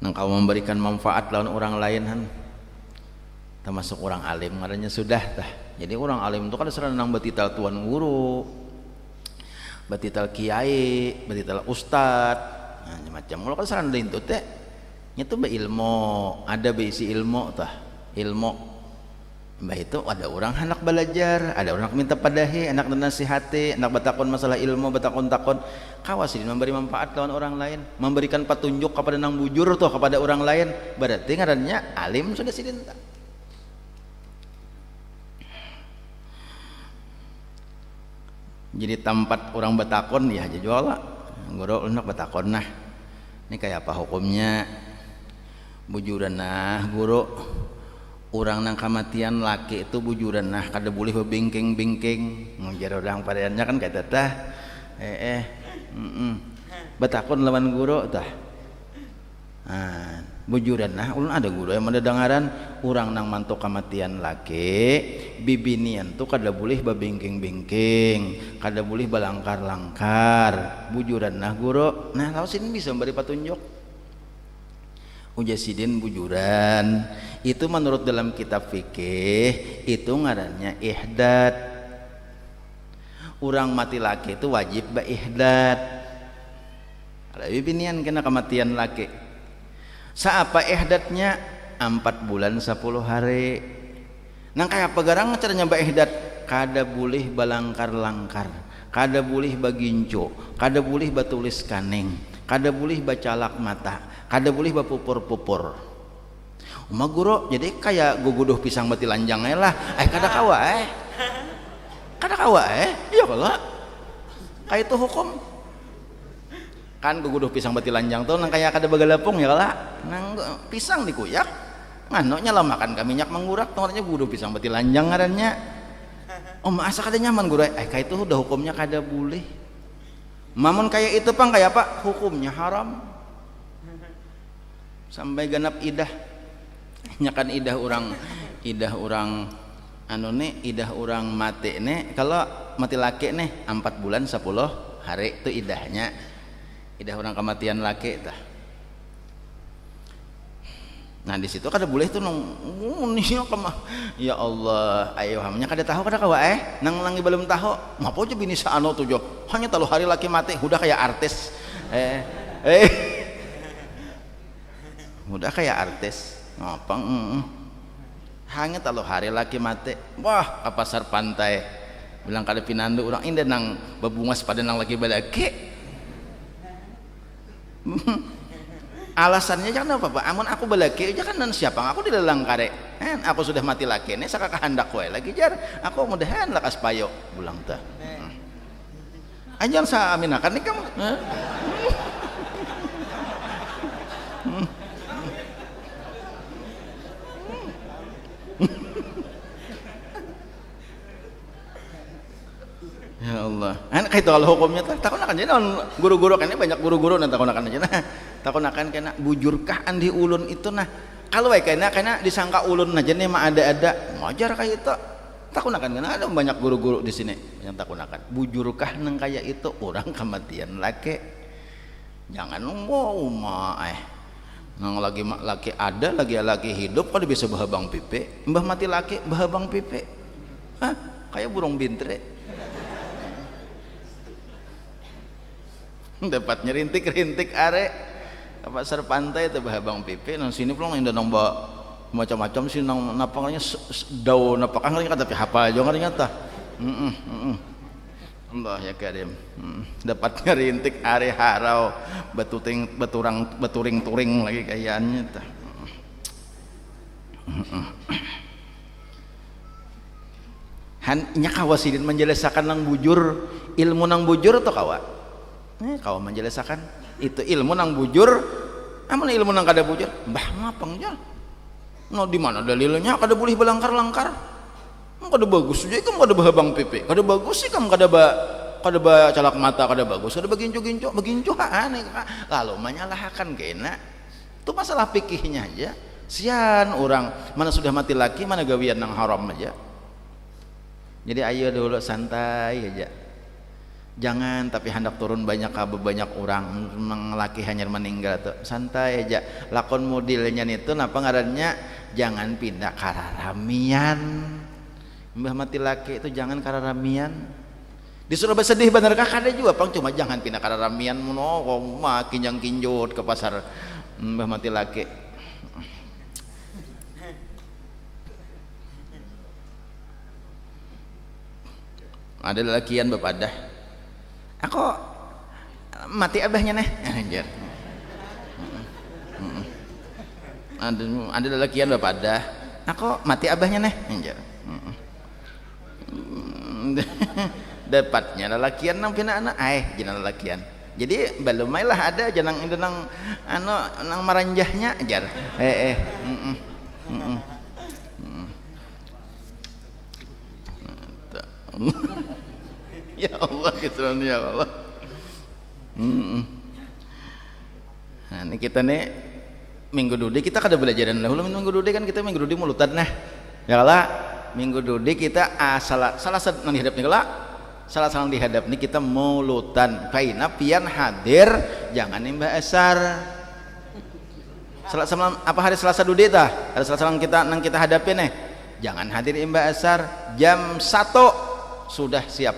Nang kau memberikan manfaat lawan orang lain han, termasuk orang alim ngarannya sudah tah. Jadi orang alim itu kan serang nang betital tuan guru, betital kiai, betital ustad, nah, macam kalau kan serang lain tu teh, itu beilmu, ada beisi ilmu tah, ilmu. Mbah itu ada orang hendak belajar, ada orang minta padahi, anak nasihati, anak batakon masalah ilmu, batakon-takon, kawasin memberi manfaat lawan orang lain, memberikan petunjuk kepada nang bujur tuh kepada orang lain, berarti ngarannya alim sudah sidin. Jadi tempat orang batakon ya aja jual lah, guru hendak batakon nah, ini kayak apa hukumnya? Bujuran nah guru. Orang nang kematian laki itu bujuran nah kada boleh bingking-bingking ngajar orang padanya kan kata tah batakon lawan guru tah bujuran nah ulun ada guru yang mendengaran orang nang mantuk kematian laki bibinian tuh kada boleh babingking-bingking kada boleh balangkar-langkar bujuran nah guru nah lalu sini bisa memberi petunjuk Ujasidin bujuran itu menurut dalam kitab fikih itu ngarannya ihdad. Urang mati laki itu wajib ba ihdad. Lebih binian kena kematian laki. Saapa ihdatnya 4 bulan 10 hari. Nang kayak pegarang caranya ba ihdat kada boleh balangkar-langkar, kada boleh baginco, kada boleh batulis kaneng, kada boleh bacalak mata, kada boleh bapupur-pupur. Umah guru jadi kayak guguduh pisang bati lanjang lah. Kada kawa kada kawa iya kalau kayak itu hukum kan guguduh pisang bati lanjang tuh nang kayak kada bagalapung ya kala nang pisang dikuyak nganoknya lah makan ka minyak menggurak tongnya guguduh pisang bati lanjang ngarannya. Asa kada nyaman guru kayak itu udah hukumnya kada boleh. Mamun kayak itu pang kayak apa hukumnya haram sampai ganap idah nyakan idah orang anu nih idah orang mati nih kalau mati laki nih 4 bulan 10 hari itu idahnya idah orang kematian laki tah. Nah di situ kada boleh tuh nong ya Allah ayo hamnya kada tahu kada kawa nang langi belum tahu mapo aja bini saano tuh jo hanya 3 hari laki mati udah kayak artis udah kayak artis ngapang hanya 3 hari laki mati wah ke pasar pantai bilang kada pinandu orang indah nang babungas pada nang lagi balaki alasannya jangan apa-apa amun aku balaki aja kan nan siapa aku dilelang kare aku sudah mati laki ini saka kehendak wae lagi jar aku mudahan lakas payo bulang tah anjang sa aminakan nih kamu ya Allah kayak itu kalau hukumnya takon akan jadi guru-guru kan banyak guru-guru nanti takon akan aja takon akan kena bujurkah andi ulun itu nah kalau kena disangka ulun aja nih mah ada ngajar kayak itu takon akan kena ada banyak guru-guru di sini yang takon akan bujurkah nang kayak itu orang kematian laki jangan mau nang laki ada lagi hidup kalau bisa bahabang pipe mbah mati laki bahabang pipe kayak burung bintre dapat nyerintik-rintik are ke pasar pantai itu bahabang pipi nang sini pulang indah nang macam-macam sih nang napangnya daun napakang ngari kata apa aja ngari nyata Allah ya karim dapat nyerintik are harau baturing-turing lagi kayaknya tah nya kawasidin menjelaskan nang bujur ilmu nang bujur atau kawa kau menjelaskan itu ilmu nang bujur amun ilmu nang kada bujur mbah ngapang ja no di mana dalilnya kada boleh balangkar-langkar kada bagus aja kamu kada bahabang pipi kada bagus sih kamu kada ba calak mata kada bagus kada bagincu-gincu aneh lalu menyalahkan kena itu masalah fikihnya aja sian orang mana sudah mati laki mana gawian nang haram aja jadi ayo dulu santai aja jangan tapi hendak turun banyak orang laki hanya meninggal tuh santai aja lakon modelnya itu napa ngarannya jangan pindah kararamian mbah mati laki itu jangan kararamian disuruh bersedih benerkah kada juga pang cuma jangan pindah kararamian mono mah kinjang kinjut ke pasar mbah mati laki ada lakian bepadah aku mati abahnya nih anjir ada lelakian bapak dah aku mati abahnya nih anjir dapatnya lelakian nang pina anak jenang lelakian jadi belum lah ada jenang itu nang nang maranjahnya ajar ya Allah kisran ya Allah nah ini kita nih minggu dudi kita kada belajaran dahulu minggu dudi kan kita minggu dudi mulutan nah ya lah minggu dudi kita salah nang dihadap nih kala salah dihadap nih kita mulutan kaina pian hadir jangan nimbah asar apa hari Selasa dudi tah? Hari Selasa nang kita hadapi nih. Jangan hadir imbah asar jam 1 sudah siap.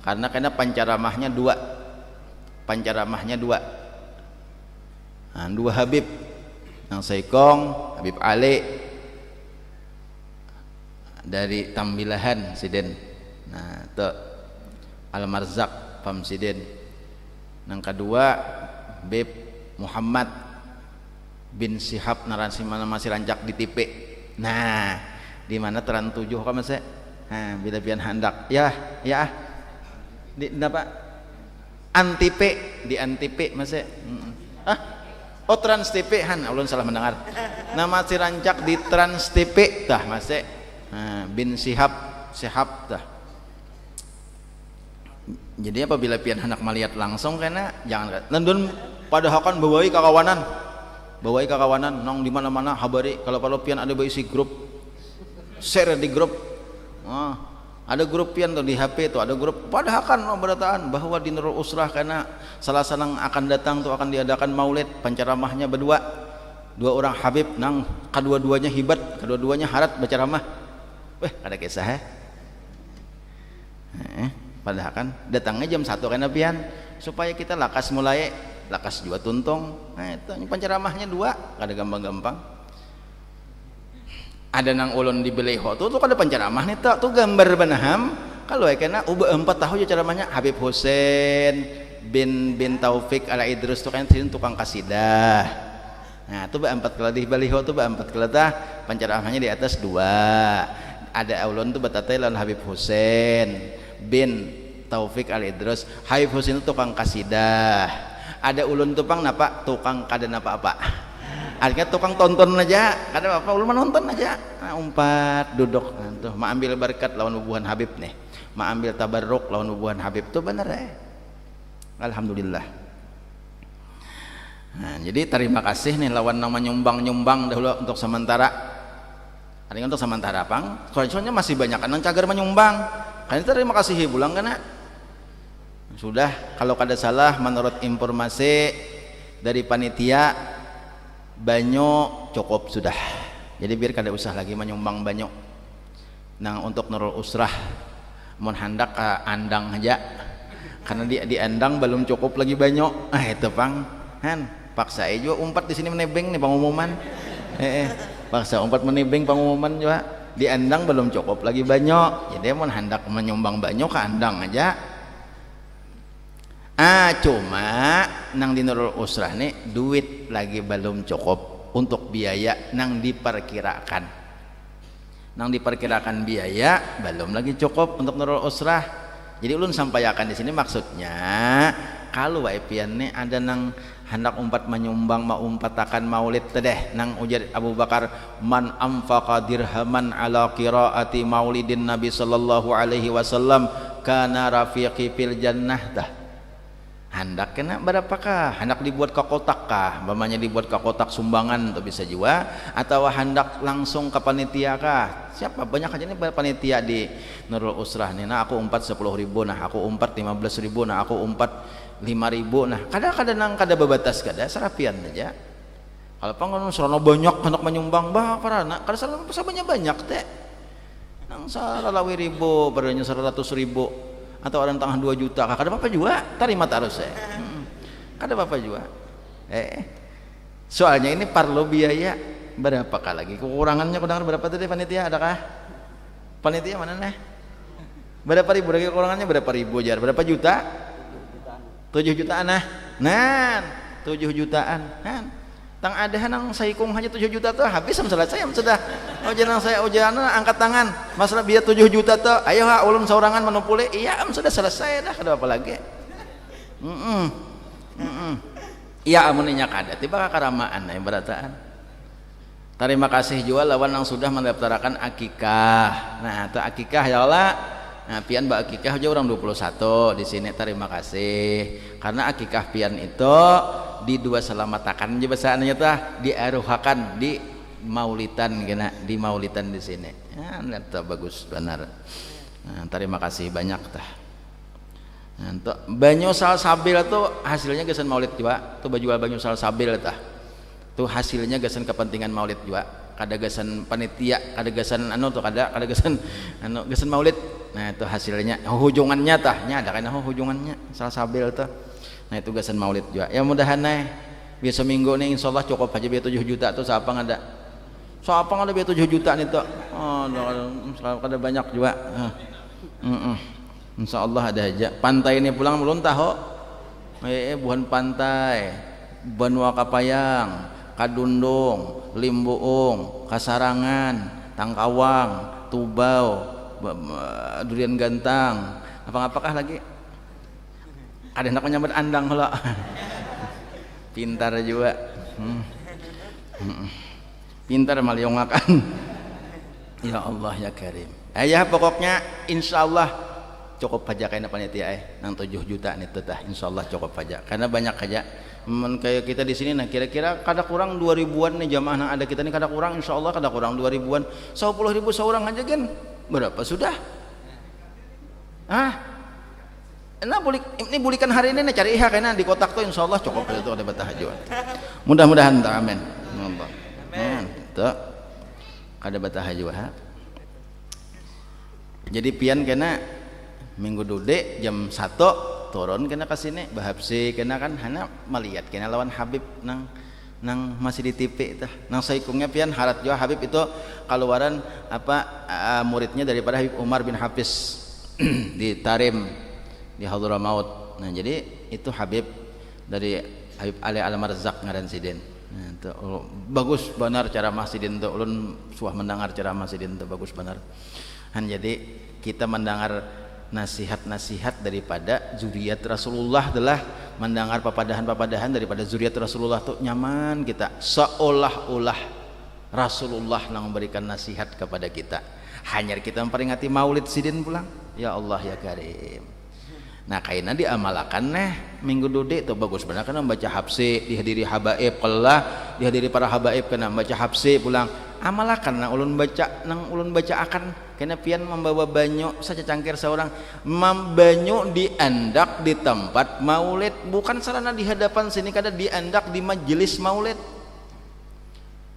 Karena pancaramahnya 2. Pancaramahnya 2. Nah, 2 Habib. Nang Saikong, Habib Ali dari Tambilahan Siden. Nah, tuh Al-Marzak Pam Siden. Nang kedua Habib Muhammad bin Sihab narasi mana masih rancak di tipe. Nah, di mana teran 7 kan mas? Nah, bila pian handak. Ya. Di apa? Antipe, di Antipe mas. Oh Trans TV han, ulun salah mendengar. Nama si rancak di Trans TV tah mas. Nah, bin Sihab tah. Jadi apabila pian hendak melihat langsung karena jangan nendun pada hakan bawai kakawanan nong di mana-mana habari kalau pian ada isi grup share di grup. Ada grup pian tuh di HP tuh ada grup pada hakan berataan bahwa di Nurul Usrah karena salah sanang akan datang tuh akan diadakan maulid pancaramahnya berdua 2 orang Habib nang kedua-duanya hibat kedua-duanya harat baca ramah. Ada kisah padahal kan datangnya jam 1 karena pian supaya kita lakas mulai lakas juga tuntung. Nah itu pancaramahnya 2 kada gampang-gampang. Ada nang ulun di Beleho tuh kada pancaramah nih tuh gambar banaham kalau kena 4 tahun ya ceramahnya Habib Husain bin Taufik ala Idrus tuh kan tukang kasidah. Nah tuh 4 kala di Beleho tuh 4 kala tah pancaramahnya di atas 2. Ada ulun tuh batatai lawan Habib Husain bin Taufik Al-Idrus. Habib Husain itu tukang kasidah. Ada ulun tupang napa tukang kada napa-apa. Artinya tukang tonton aja, kada apa ulun menonton aja. Nah, umpat duduk tuh ma ambil berkat lawan bubuhan Habib nih. Ma ambil tabarruk lawan bubuhan Habib tuh bener Alhamdulillah. Nah, jadi terima kasih nih lawan nama nyumbang dahulu untuk sementara. Artinya untuk sementara pang. Soalnya masih banyak kan cagar menyumbang. Kan terima kasih pulang kana. Sudah kalau kada salah menurut informasi dari panitia banyak cukup sudah. Jadi biar kada usah lagi menyumbang banyak. Nah untuk Nurul Usrah mun handak andang aja. Karena di andang belum cukup lagi banyak. Itu pang han paksa juga umpat di sini menebeng nih pengumuman. Paksa umpat menebeng pengumuman juga. Di andang belum cukup lagi banyak. Jadi mun hendak menyumbang banyak ke andang aja. Cuma nang di Nurul Usrah nih duit lagi belum cukup untuk biaya nang diperkirakan. Nang diperkirakan biaya belum lagi cukup untuk Nurul Usrah. Jadi ulun sampaikan di sini maksudnya kalau pian nih ada nang hendak umpat menyumbang umpatakan maulid tedeh nang ujar Abu Bakar man anfaqa dirhaman ala qiraati maulidin Nabi sallallahu alaihi wasallam kana rafiqi fil jannah dah. Hendak kena berapakah? Hendak dibuat ke kotak kah? Umpamanya dibuat ke kotak sumbangan tuh bisa juga atau hendak langsung ke panitia kah? Siapa? Banyak aja nih panitia di Nurul Usrah nih. Nah aku umpat 10.000, nah aku umpat 15.000, nah aku umpat 5.000. Nah kadang-kadang kada bebatas kada serapian aja. Kalau pengen serana banyak hendak menyumbang bah parana kada salah banyak teh. Nang 1.000 padanya 100.000 atau orang tengah 2 juta kada apa-apa juga terima tarus kada apa-apa juga soalnya ini perlu biaya berapakah lagi kekurangannya kurang berapa tadi panitia adakah panitia mana nih berapa ribu lagi kekurangannya berapa ribu jar berapa juta 7 jutaan nah 7 jutaan tang ada nang saikung hanya 7 juta tuh habis selesai sudah jangan saya angkat tangan masalah biaya 7 juta tuh ayo ulun saurangan menupuli iya sudah selesai dah kada apa lagi iya amuninya kada tiba karamaan berataan terima kasih juga lawan yang sudah mendaftarkan akikah. Nah itu akikah ya Allah. Nah pian mbak akikah aja orang 21 di sini terima kasih karena akikah pian itu di 2 selamatakan aja bahasannya tuh diaruhakan di maulitan kena di maulitan di sini ya itu bagus benar. Nah, terima kasih banyak tah. Nah, banyu salsabil tuh hasilnya gesan maulid juga tuh jual banyu salsabil tah tuh hasilnya gasan kepentingan maulid juga, kada gasan panitia, kada gasan anu tuh kada gasan anu gasan maulid. Nah itu hasilnya hujungannya tah nya ada kana hujungannya salah sabil tuh. Nah itu gasan maulid juga ya, mudahan biasa minggu nih insyaallah cukup aja biar 7 juta tuh siapa ada biar 7 juta nih tuh. Oh kada banyak juga. Insyaallah ada aja. Pantai ini pulang belum tahu buhan pantai Banua Kapayang, Kadundung, Limbuung, Kasarangan, Tangkawang, Tubau, Durian Gantang, apakah lagi? Ada anak menyambat andang lah. Pintar juga. Pintar maliongakan. Ya Allah ya Karim. Ya pokoknya insyaallah cukup pajak kayak panitia nang 7 juta nih tah insyaallah cukup pajak karena banyak aja kayak kita di sini. Nah kira-kira kada kurang 2000-an nih jamaah yang ada kita nih, kada kurang insyaallah kada kurang 2000-an. 10.000 seorang aja kan berapa sudah nah bulikan hari ini nih cari kayaknya di kotak tuh insyaallah cukup itu ada batahajuan. Mudah-mudahan ta amin Allah tuh kada batahajuan. Jadi pian kena minggu dude jam 1 turun kena kesini bahapsi kena kan hana melihat kena lawan Habib nang masih di TV tah nang saikungnya pian harat jua Habib itu keluaran muridnya daripada Habib Umar bin Hafiz di Tarim di Hadramaut. Nah jadi itu Habib dari Habib Ali Al-Marzak ngaran sidin. Nah itu bagus benar ceramah sidin tuh ulun suah mendengar ceramah sidin tuh bagus benar. Jadi kita mendengar nasihat-nasihat daripada zuriat Rasulullah adalah mendengar papadahan-papadahan daripada zuriat Rasulullah tuh nyaman kita seolah-olah Rasulullah yang memberikan nasihat kepada kita. Hanya kita memperingati maulid sidin pulang. Ya Allah ya Karim. Nah kayaknya diamalakan minggu dude itu bagus benar kan membaca habsi dihadiri habaib kelah dihadiri para habaib kena baca habsi pulang amalakan ulun baca akan kena pian membawa banyu saja cangkir seorang banyu diandak di tempat maulid bukan sarana di hadapan sini kada diandak di majelis maulid.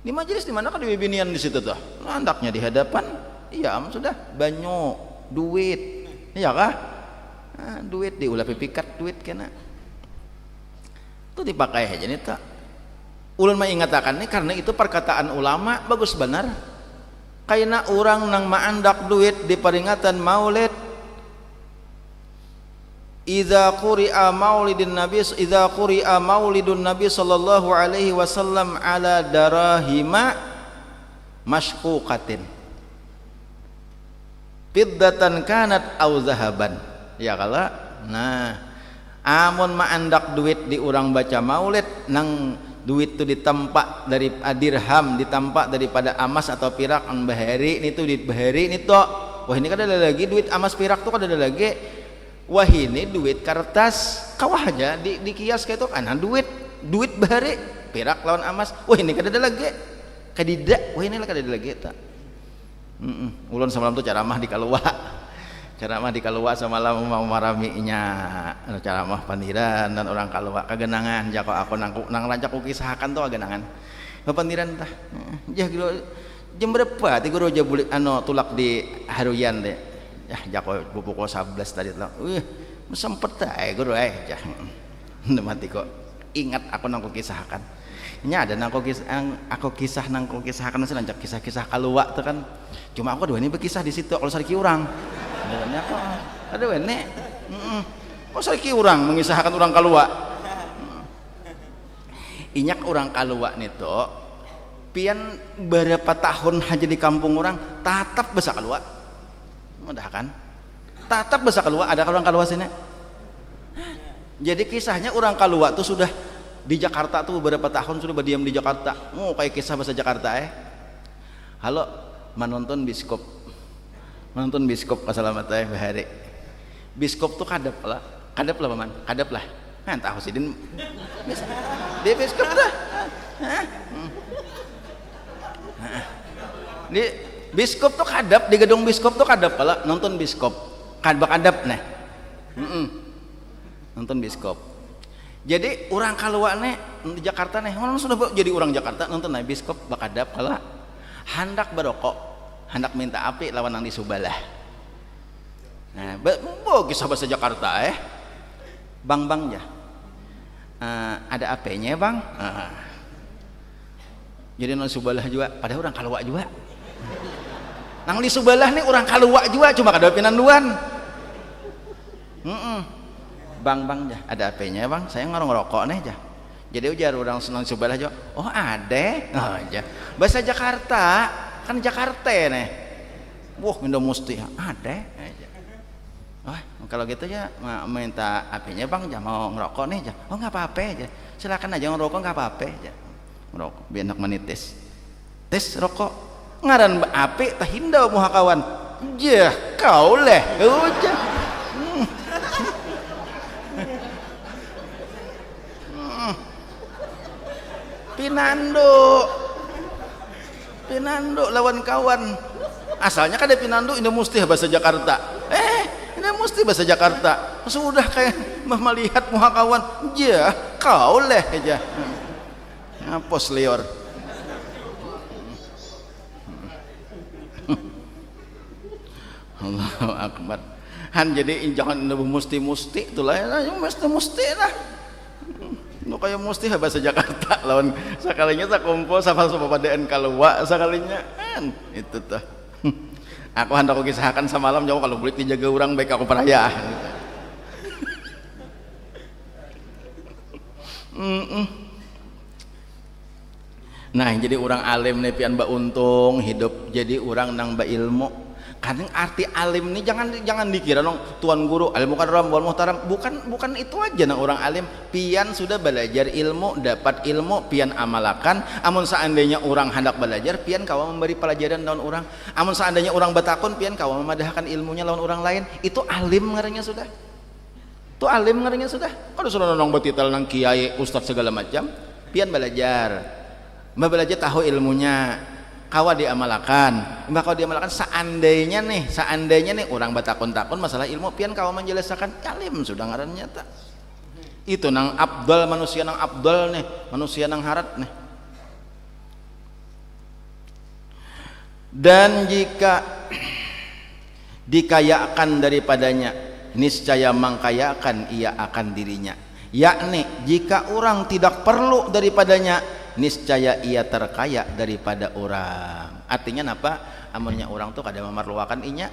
Di majelis di mana kan di bibinian di situ tuh andaknya di hadapan. Iya sudah banyu duit iya kah duit diulah pipikat duit kena itu dipakai aja nih tak ulun mengatakan nih karena itu perkataan ulama bagus benar kayaknya orang nang maandak duit di peringatan maulid idza quri'a maulidun nabi sallallahu alaihi wasallam ala darahima mashquqatin fiddatan kanat au zahaban ya kala. Nah amun maandak duit di orang baca maulid nang duit itu ditempa dari dirham ditempa daripada emas atau pirak an bahari ini tuh duit bahari ini tuh wah ini kan ada lagi duit emas pirak tuh kan ada lagi wah ini duit kertas kawah aja dikias kayak itu kan duit bahari pirak lawan emas wah ini kan ada lagi kadidak wah ini lah kada ada lagi tak ulun semalam tuh ceramah di Kalua semalam mau maraminya ceramah pandiran dan orang Kalua kagenangan jako aku nang rancak kisahkan tuh kagenangan pandiran tah jam berapa ti guru aja bulik tulak di Haruyan deh ya jako pukul 11 tadi lah sempet guru jah mati kok ingat aku nang kisahkan nya ada nangko kisah nangko kisahkan sih rancak kisah Kalua tuh kan cuma aku dua ini berkisah di situ kalau sariki orang adanya kok ada wene sariki orang mengisahkan orang Kalua inyak orang Kalua nito pian berapa tahun aja di kampung orang tatap bahasa Kalua mudah kan tatap bahasa Kalua ada orang Kalua sini jadi kisahnya orang Kalua tuh sudah di Jakarta tuh beberapa tahun sudah berdiam di Jakarta kayak kisah bahasa Jakarta halo menonton biskop keselamatan bahari biskop tuh kadap lah paman kadap lah entah sidin dia biskop dah di biskop tuh kadap di gedung biskop tuh kadap lah nonton biskop kadap nonton biskop. Jadi orang Kalua di Jakarta nih orang sudah jadi orang Jakarta nonton naik biskop bakadap kala handak barokok hendak minta api lawan nang di Subalah. Nah, kisah bahasa Jakarta bang ya, ada AP-nya bang. Jadi nang Subalah juga, pada orang Kalua juga. Nang di Subalah nih orang Kalua juga, cuma kada pinanduan. Bang ya, ada AP-nya bang, saya ngerokok nih aja. Jadi ujar orang senang Subalah juga, oh ada, oh aja. Bahasa Jakarta, kan Jakarta nih. Wah, minta musti ada aja. Oh, kalau gitu ya minta AP-nya bang, ya mau ngerokok nih aja. Oh nggak apa-apa aja, silakan aja ngerokok nggak apa-apa aja. Ngerokok, biar enak menitis. Tes rokok, ngaran api tah hindau muha kawan. Jah, kau leh, uja. Pinando lawan kawan. Asalnya kan ada Pinando ini mesti bahasa Jakarta. Ini mesti bahasa Jakarta. Sudah kayak melihat muha kawan. Ya, kau leh aja. Ngapos lior. Allahu Akbar. Han jadi jangan mesti itulah ya mesti lah. Nu kayak mesti bahasa Jakarta lawan sakalinya tak kumpul sama padaan Kalua sakalinya kan itu tuh. Aku hendak aku kisahkan semalam jauh kalau boleh dijaga orang baik aku peraya. Nah jadi orang alim nih pian ba untung hidup jadi orang nang ba ilmu. Kadang arti alim ini jangan dikira dong tuan guru alim bukan orang wal muhtaram, bukan itu aja nah orang alim pian sudah belajar ilmu dapat ilmu pian amalakan. Amun seandainya orang hendak belajar pian kawa memberi pelajaran lawan orang, amun seandainya orang batakun pian kawa memadahkan ilmunya lawan orang lain, itu alim ngarannya sudah. Itu alim ngarannya sudah. Kalau sudah nong betital nang kiai ustaz segala macam pian belajar tahu ilmunya kawa diamalkan. Mbak kau diamalkan seandainya nih orang batakun-takun masalah ilmu pian kawa menjelaskan alim sudah ngarannya tak. Itu nang abdal manusia nang abdal nih, manusia nang harat nih. Dan jika dikayakan daripadanya niscaya mengkayakan ia akan dirinya, yakni jika orang tidak perlu daripadanya niscaya ia terkaya daripada orang. Artinya apa? Amunnya orang tuh kada memerluakan inya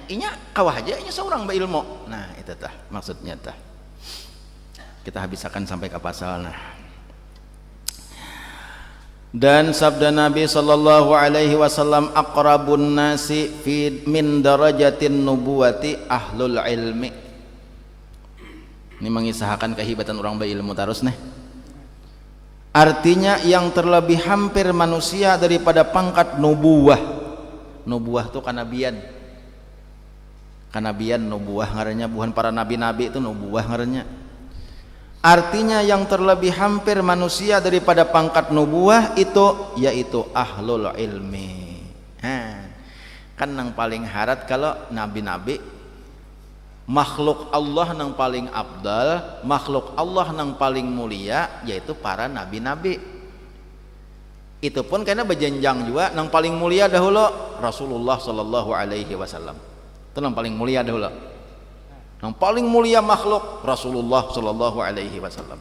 kawah aja inya seorang berilmu. Nah itu tah maksudnya tah. Kita habiskan sampai ke pasal nah. Dan sabda Nabi sallallahu alaihi wasallam aqrabun nasi fi min darajatin nubuwati ahlul ilmi. Ini mengisahkan kehebatan orang berilmu terus nih. Artinya yang terlebih hampir manusia daripada pangkat nubuwah. Nubuwah itu kanabian nubuwah ngarannya, bukan para nabi-nabi itu nubuwah ngarannya. Artinya yang terlebih hampir manusia daripada pangkat nubuwah itu yaitu ahlul ilmi. Kan yang paling harat kalau nabi-nabi makhluk Allah nang paling abdal, makhluk Allah nang paling mulia yaitu para nabi-nabi. Itu pun karena berjenjang juga nang paling mulia dahulu Rasulullah sallallahu alaihi wasallam. Itu nang paling mulia dahulu. Nang paling mulia makhluk Rasulullah sallallahu alaihi wasallam.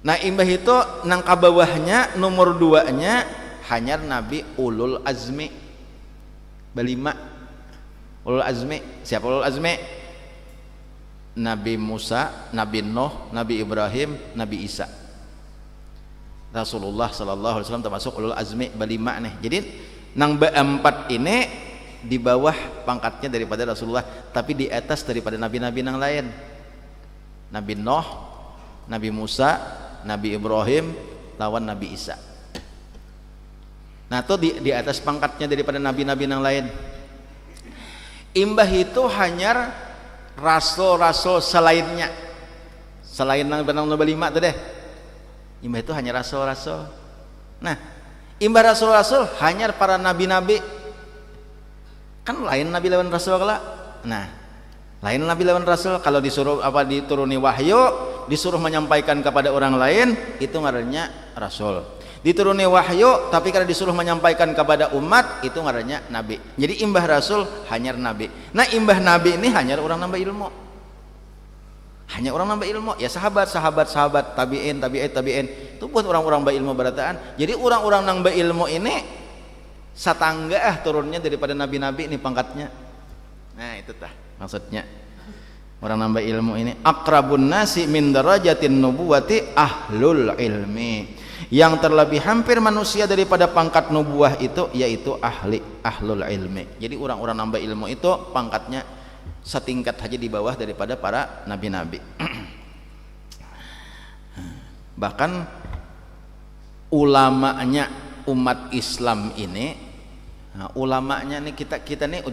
Nah, imbah itu nang kabawahnya nomor 2-nya hanya Nabi ulul azmi. Berlima ulul azmi. Siapa ulul azmi? Nabi Musa, Nabi Nuh, Nabi Ibrahim, Nabi Isa. Rasulullah sallallahu alaihi wasallam termasuk ulul azmi berlima nih. Jadi nang beempat ini di bawah pangkatnya daripada Rasulullah, tapi di atas daripada nabi-nabi yang lain. Nabi Nuh, Nabi Musa, Nabi Ibrahim lawan Nabi Isa. Nah, itu di atas pangkatnya daripada nabi-nabi yang lain. Imbah itu hanya rasul-rasul selainnya, selain yang benang nomor 5 itu deh. Imbah itu hanya rasul-rasul. Nah, imbah rasul-rasul hanya para nabi-nabi. Kan lain nabi lawan rasul kala. Nah, lain nabi lawan rasul kalau disuruh apa dituruni wahyu disuruh menyampaikan kepada orang lain, itu ngarannya rasul. Dituruni wahyu tapi karena disuruh menyampaikan kepada umat, itu ngarannya nabi. Jadi imbah rasul hanyar nabi. Nah imbah nabi ini hanyar orang nambah ilmu, hanya orang nambah ilmu ya, sahabat tabiin itu buat orang-orang nambah ilmu barataan. Jadi orang-orang nambah ilmu ini satangga turunnya daripada nabi-nabi ini pangkatnya. Nah itu tah maksudnya orang nambah ilmu ini. Aqrabun nasi min darajatin nubuwati ahlul ilmi, yang terlebih hampir manusia daripada pangkat nubuah itu yaitu ahlul ilmi. Jadi orang-orang nambah ilmu itu pangkatnya setingkat saja di bawah daripada para nabi-nabi. Bahkan ulamanya umat Islam ini, ulamanya nih kita nih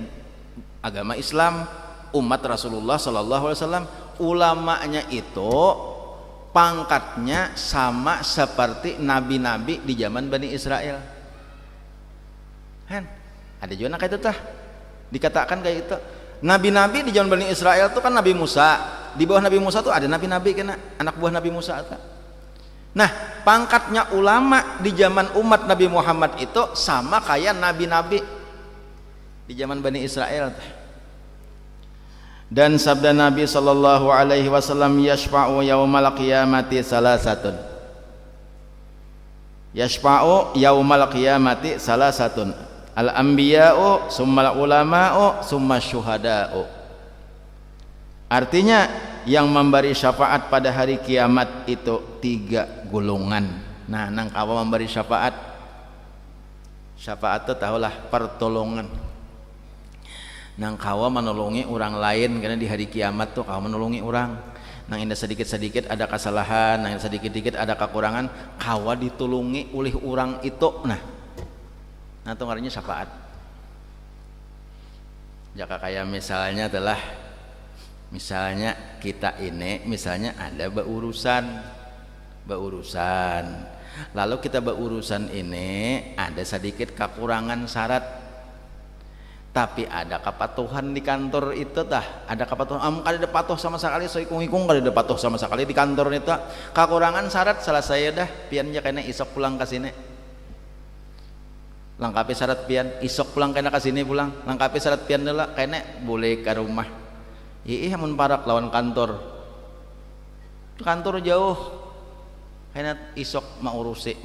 agama Islam, umat Rasulullah Sallallahu Alaihi Wasallam, ulamanya itu pangkatnya sama seperti nabi-nabi di zaman Bani Israel. Kan ada juga kayak itu tah, dikatakan kayak itu. Nabi-nabi di zaman Bani Israel itu kan Nabi Musa, di bawah Nabi Musa tuh ada nabi-nabi kena anak buah Nabi Musa itu. Nah pangkatnya ulama di zaman umat Nabi Muhammad itu sama kayak nabi-nabi di zaman Bani Israel. Dan sabda Nabi sallallahu alaihi wasallam, yashfa'u yaumal qiyamati salasatun, yashfa'u yaumal qiyamati salasatun, al-anbiya'u summal ulama'u summa syuhada'u. Artinya yang memberi syafaat pada hari kiamat itu 3 golongan. Nah nang kawa memberi syafaat itu tahulah pertolongan. Nang kawa menolongi orang lain, karena di hari kiamat tuh kawa menolongi orang. Nang indah sedikit-sedikit ada kesalahan, nang sedikit-sedikit ada kekurangan, kawa ditulungi oleh orang itu. Nah itu ngarannya syafaat. Jika kayak misalnya kita ini misalnya ada berurusan, lalu kita berurusan ini ada sedikit kekurangan syarat, tapi ada kepatuhan di kantor itu tah, ada kepatuhan, kada patuh sama sekali, soikung-ikung kada patuh sama sekali di kantor itu, kekurangan syarat selesai dah, pian aja kena isok pulang ke sini, lengkapi syarat pian, isok pulang kena ke sini pulang, lengkapi syarat pian dulu kena boleh ke rumah. Iya mun parak lawan kantor jauh, kena isok maurusi,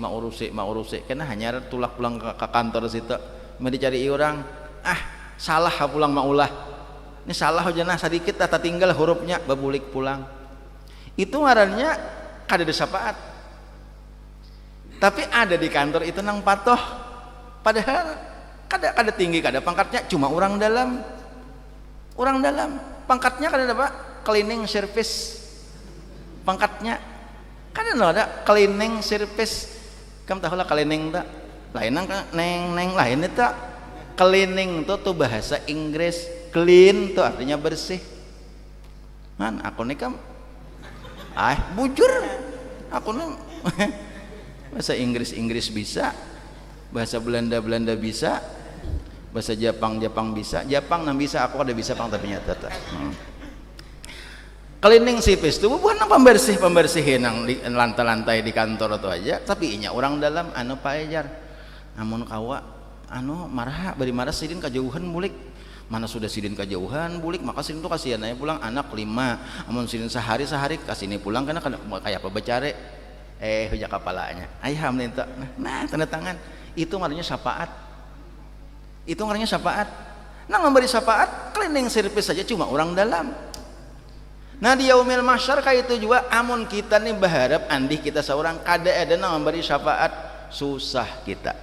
kena hanya tulak pulang ke kantor situ, mau dicari orang, salah pulang maulah, ini salah aja nah sedikit tata tinggal hurufnya babulik pulang, itu ngarannya kada ada syafaat. Tapi ada di kantor itu nang patoh, padahal kada tinggi, kada pangkatnya, cuma orang dalam pangkatnya kada ada apa, cleaning service pangkatnya, kada ada cleaning service. Kamu tahu lah cleaning tak lain neng lain itu. Cleaning tuh bahasa Inggris, clean tuh artinya bersih. Man aku nih kam bujur aku nih bahasa Inggris bisa, bahasa Belanda bisa, bahasa Jepang bisa, nang bisa, aku ada bisa pang tapi nyata cleaning service itu bukan pembersihin yang lantai-lantai di kantor atau aja, tapi inya orang dalam paejar, namun kawa marah bari marah sidin kajauhan bulik, mana sudah sidin kajauhan bulik, maka sidin tuh kasihan aja pulang anak 5, amun sidin sehari kasih ini pulang karena kayak apa becare hujak kepalanya ayah minta nah tanda tangan, itu ngarannya syafaat. Nah memberi syafaat cleaning service saja cuma orang dalam. Nah di yaumil mahsyar kayak itu juga, amun kita nih berharap andih kita seorang kada ada nang memberi syafaat, susah kita.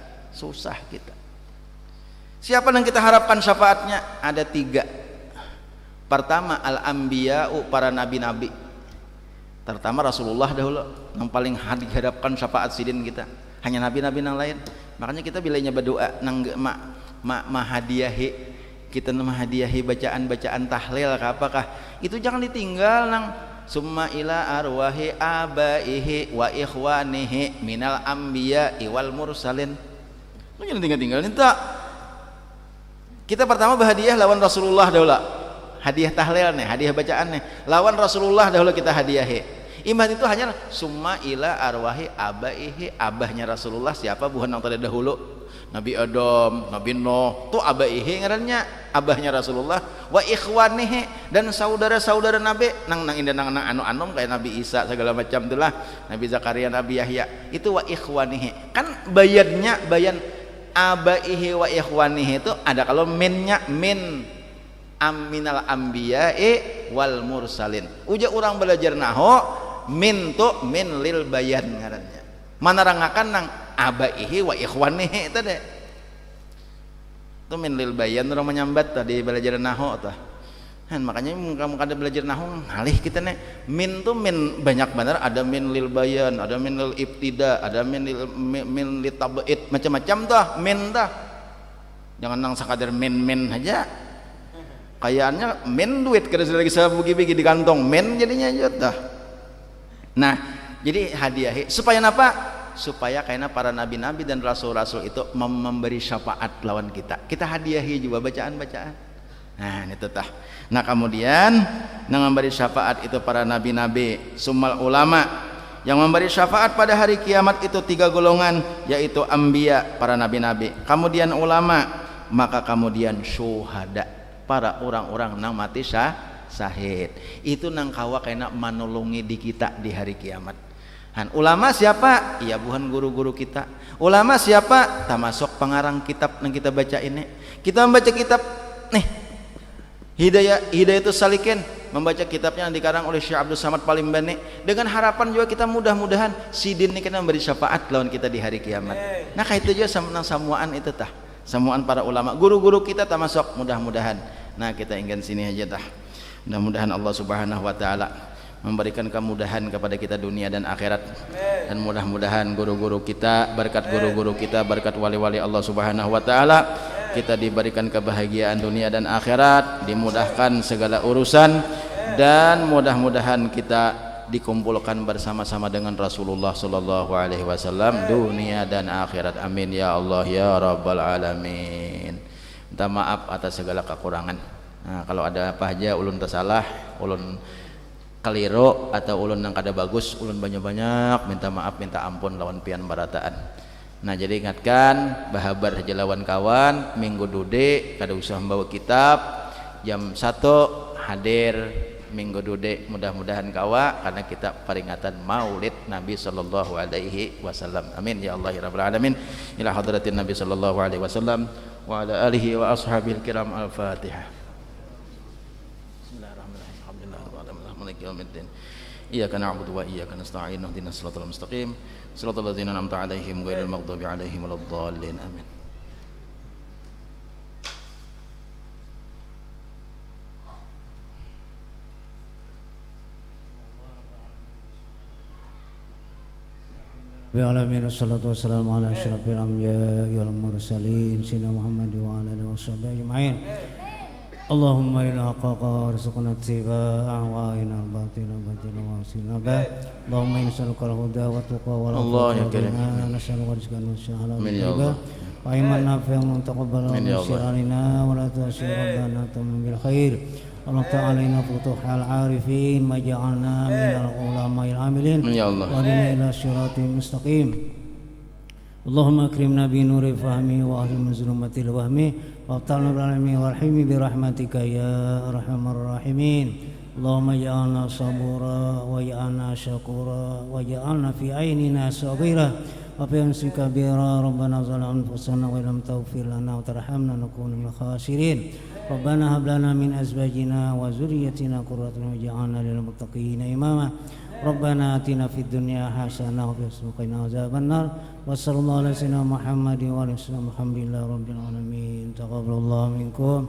Siapa yang kita harapkan syafaatnya? Ada 3. Pertama al-anbiya'u, para nabi-nabi, terutama Rasulullah dahulu yang paling diharapkan syafaat sidin kita, hanya nabi-nabi yang lain. Makanya kita bilanya berdoa nang mahadiyahi, kita mahadiyahi bacaan tahlil apakah itu jangan ditinggal nang summa ila arwahi abaihi wa ikhwanihi minal anbiya wal mursalin. Lu jangan tinggal minta. Kita pertama berhadiah lawan Rasulullah dahulu, hadiah tahlil nih, hadiah bacaan nih, lawan Rasulullah dahulu kita hadiahi. Iman itu hanya summa ila arwahi abaihi, abahnya Rasulullah siapa? Buhan yang tadi dahulu Nabi Adam, Nabi Nuh, tuh abaihi ngarannya abahnya Rasulullah, wa ikhwanihi dan saudara-saudara Nabi nang indah nang anu kayak Nabi Isa segala macam itulah, Nabi Zakaria, Nabi Yahya, itu wa ikhwanihi. Kan bayan abaihi wa ikhwanihi itu ada kalau minnya min aminal anbiya'i wal mursalin. Uja orang belajar nahu min tuh min lil bayan ngarannya. Manerangakan nang abaihi wa ikhwanihi itu deh. Itu min lil bayan orang menyambat tadi belajar nahu tah. Kan makanya kamu kada belajar nahu ngalih kita nih. Min tuh min banyak benar, ada min lil bayan, ada min lil ibtida, ada min lil tab'id, macam-macam tuh min tuh. Jangan nang sakadar min aja. Kayaknya min duit kada lagi sabugi-bugi di kantong min jadinya aja dah. Nah, jadi hadiahi supaya apa? Supaya karena para nabi-nabi dan rasul-rasul itu memberi syafaat lawan kita. Kita hadiahi juga bacaan-bacaan. Nah, itu tah. Nah, kemudian yang memberi syafaat itu para nabi-nabi, summal ulama. Yang memberi syafaat pada hari kiamat itu 3 golongan, yaitu anbiya, para nabi-nabi. Kemudian ulama, maka kemudian syuhada, para orang-orang nang mati syahid. Itu nang kawa kena manolongi di kita di hari kiamat. Han, ulama siapa? Iya bukan guru-guru kita. Ulama siapa? Termasuk pengarang kitab yang kita baca ini. Kita membaca kitab nih Hidayah itu Salikin, membaca kitabnya yang dikarang oleh Syekh Abdul Samad Palimbani, dengan harapan juga kita mudah-mudahan sidin ini kena memberi syafaat lawan kita di hari kiamat. Nah kayak itu juga sama samuan itu tah. Samuan para ulama, guru-guru kita termasuk mudah-mudahan. Nah kita ingin sini aja tah. Mudah-mudahan Allah Subhanahu wa taala memberikan kemudahan kepada kita dunia dan akhirat. Dan mudah-mudahan guru-guru kita, berkat guru-guru kita, berkat wali-wali Allah Subhanahu wa taala, kita diberikan kebahagiaan dunia dan akhirat, dimudahkan segala urusan, dan mudah-mudahan kita dikumpulkan bersama-sama dengan Rasulullah sallallahu alaihi wasallam dunia dan akhirat. Amin ya Allah ya rabbal alamin. Minta maaf atas segala kekurangan. Nah, kalau ada apa aja ulun tersalah, ulun keliru atau ulun yang kada bagus, ulun banyak-banyak minta maaf, minta ampun lawan pian barataan. Nah, jadi ingatkan bahabar saja lawan kawan, minggu dude kada usah membawa kitab, jam 1 hadir minggu dude, mudah-mudahan kawa karena kita peringatan Maulid Nabi sallallahu alaihi wasallam. Amin ya Allah ya rabbal alamin. Ila hadratin Nabi sallallahu alaihi wasallam wa ala alihi wa ashabil kiram. Al-Fatihah. Bismillahirrahmanirrahim. Alhamdulillahirabbil alamin. Maliki yaumiddin. Iyyaka na'budu wa iyyaka nasta'in. Ihdinas siratal mustaqim. Siratal ladzina an'amta 'alaihim ghairil maghdubi 'alaihim waladdallin. Amin. Bi'alamin assalatu wassalamu ala asyrafil anbiya'i wal mursalin sayyidina Muhammad wa ala alihi washabihi ajma'in. Allahumma inna haqqaqa warzuqna ittiba'a wa inna al-batila batila wa asina ba. Allahumma innallaha al-huda wa tuqa wa al-afwa nas'aluka rizqan wasi'an wa wa iman nafi'an taqabbal min syarrina wa la tu'sir rabbana tamam bil khair. Allah ta'alaina futuhal arifin maja'alna minal ulama'il amilin wa lina ila syiratil mustaqim. Allahumma akrimna bi nuri fahmi wa ahli zulumatil wahmi wa abtalna bi'almi warhimi birahmatika ya arhamar rahimin. Allahumma ja'alna sabura wa ja'alna syakura wa ja'alna fi aynina sabira wa fi ansika bira. Rabbana zalamna anfusana wa lam taghfir lana wa tarhamna nakuna minal khasirin. Rabbana hab lana min azwajina wa zurriyyatina qurrata a'yun waj'alna lil muttaqina imama. Rabbana atina fid dunya hasanah wa fil akhirati qina azabannar. Wa sallallahu ala sayyidina Muhammadin wa ala alihi wasallam. Alhamdulillahi rabbil alamin. Taqabbalallahu minkum.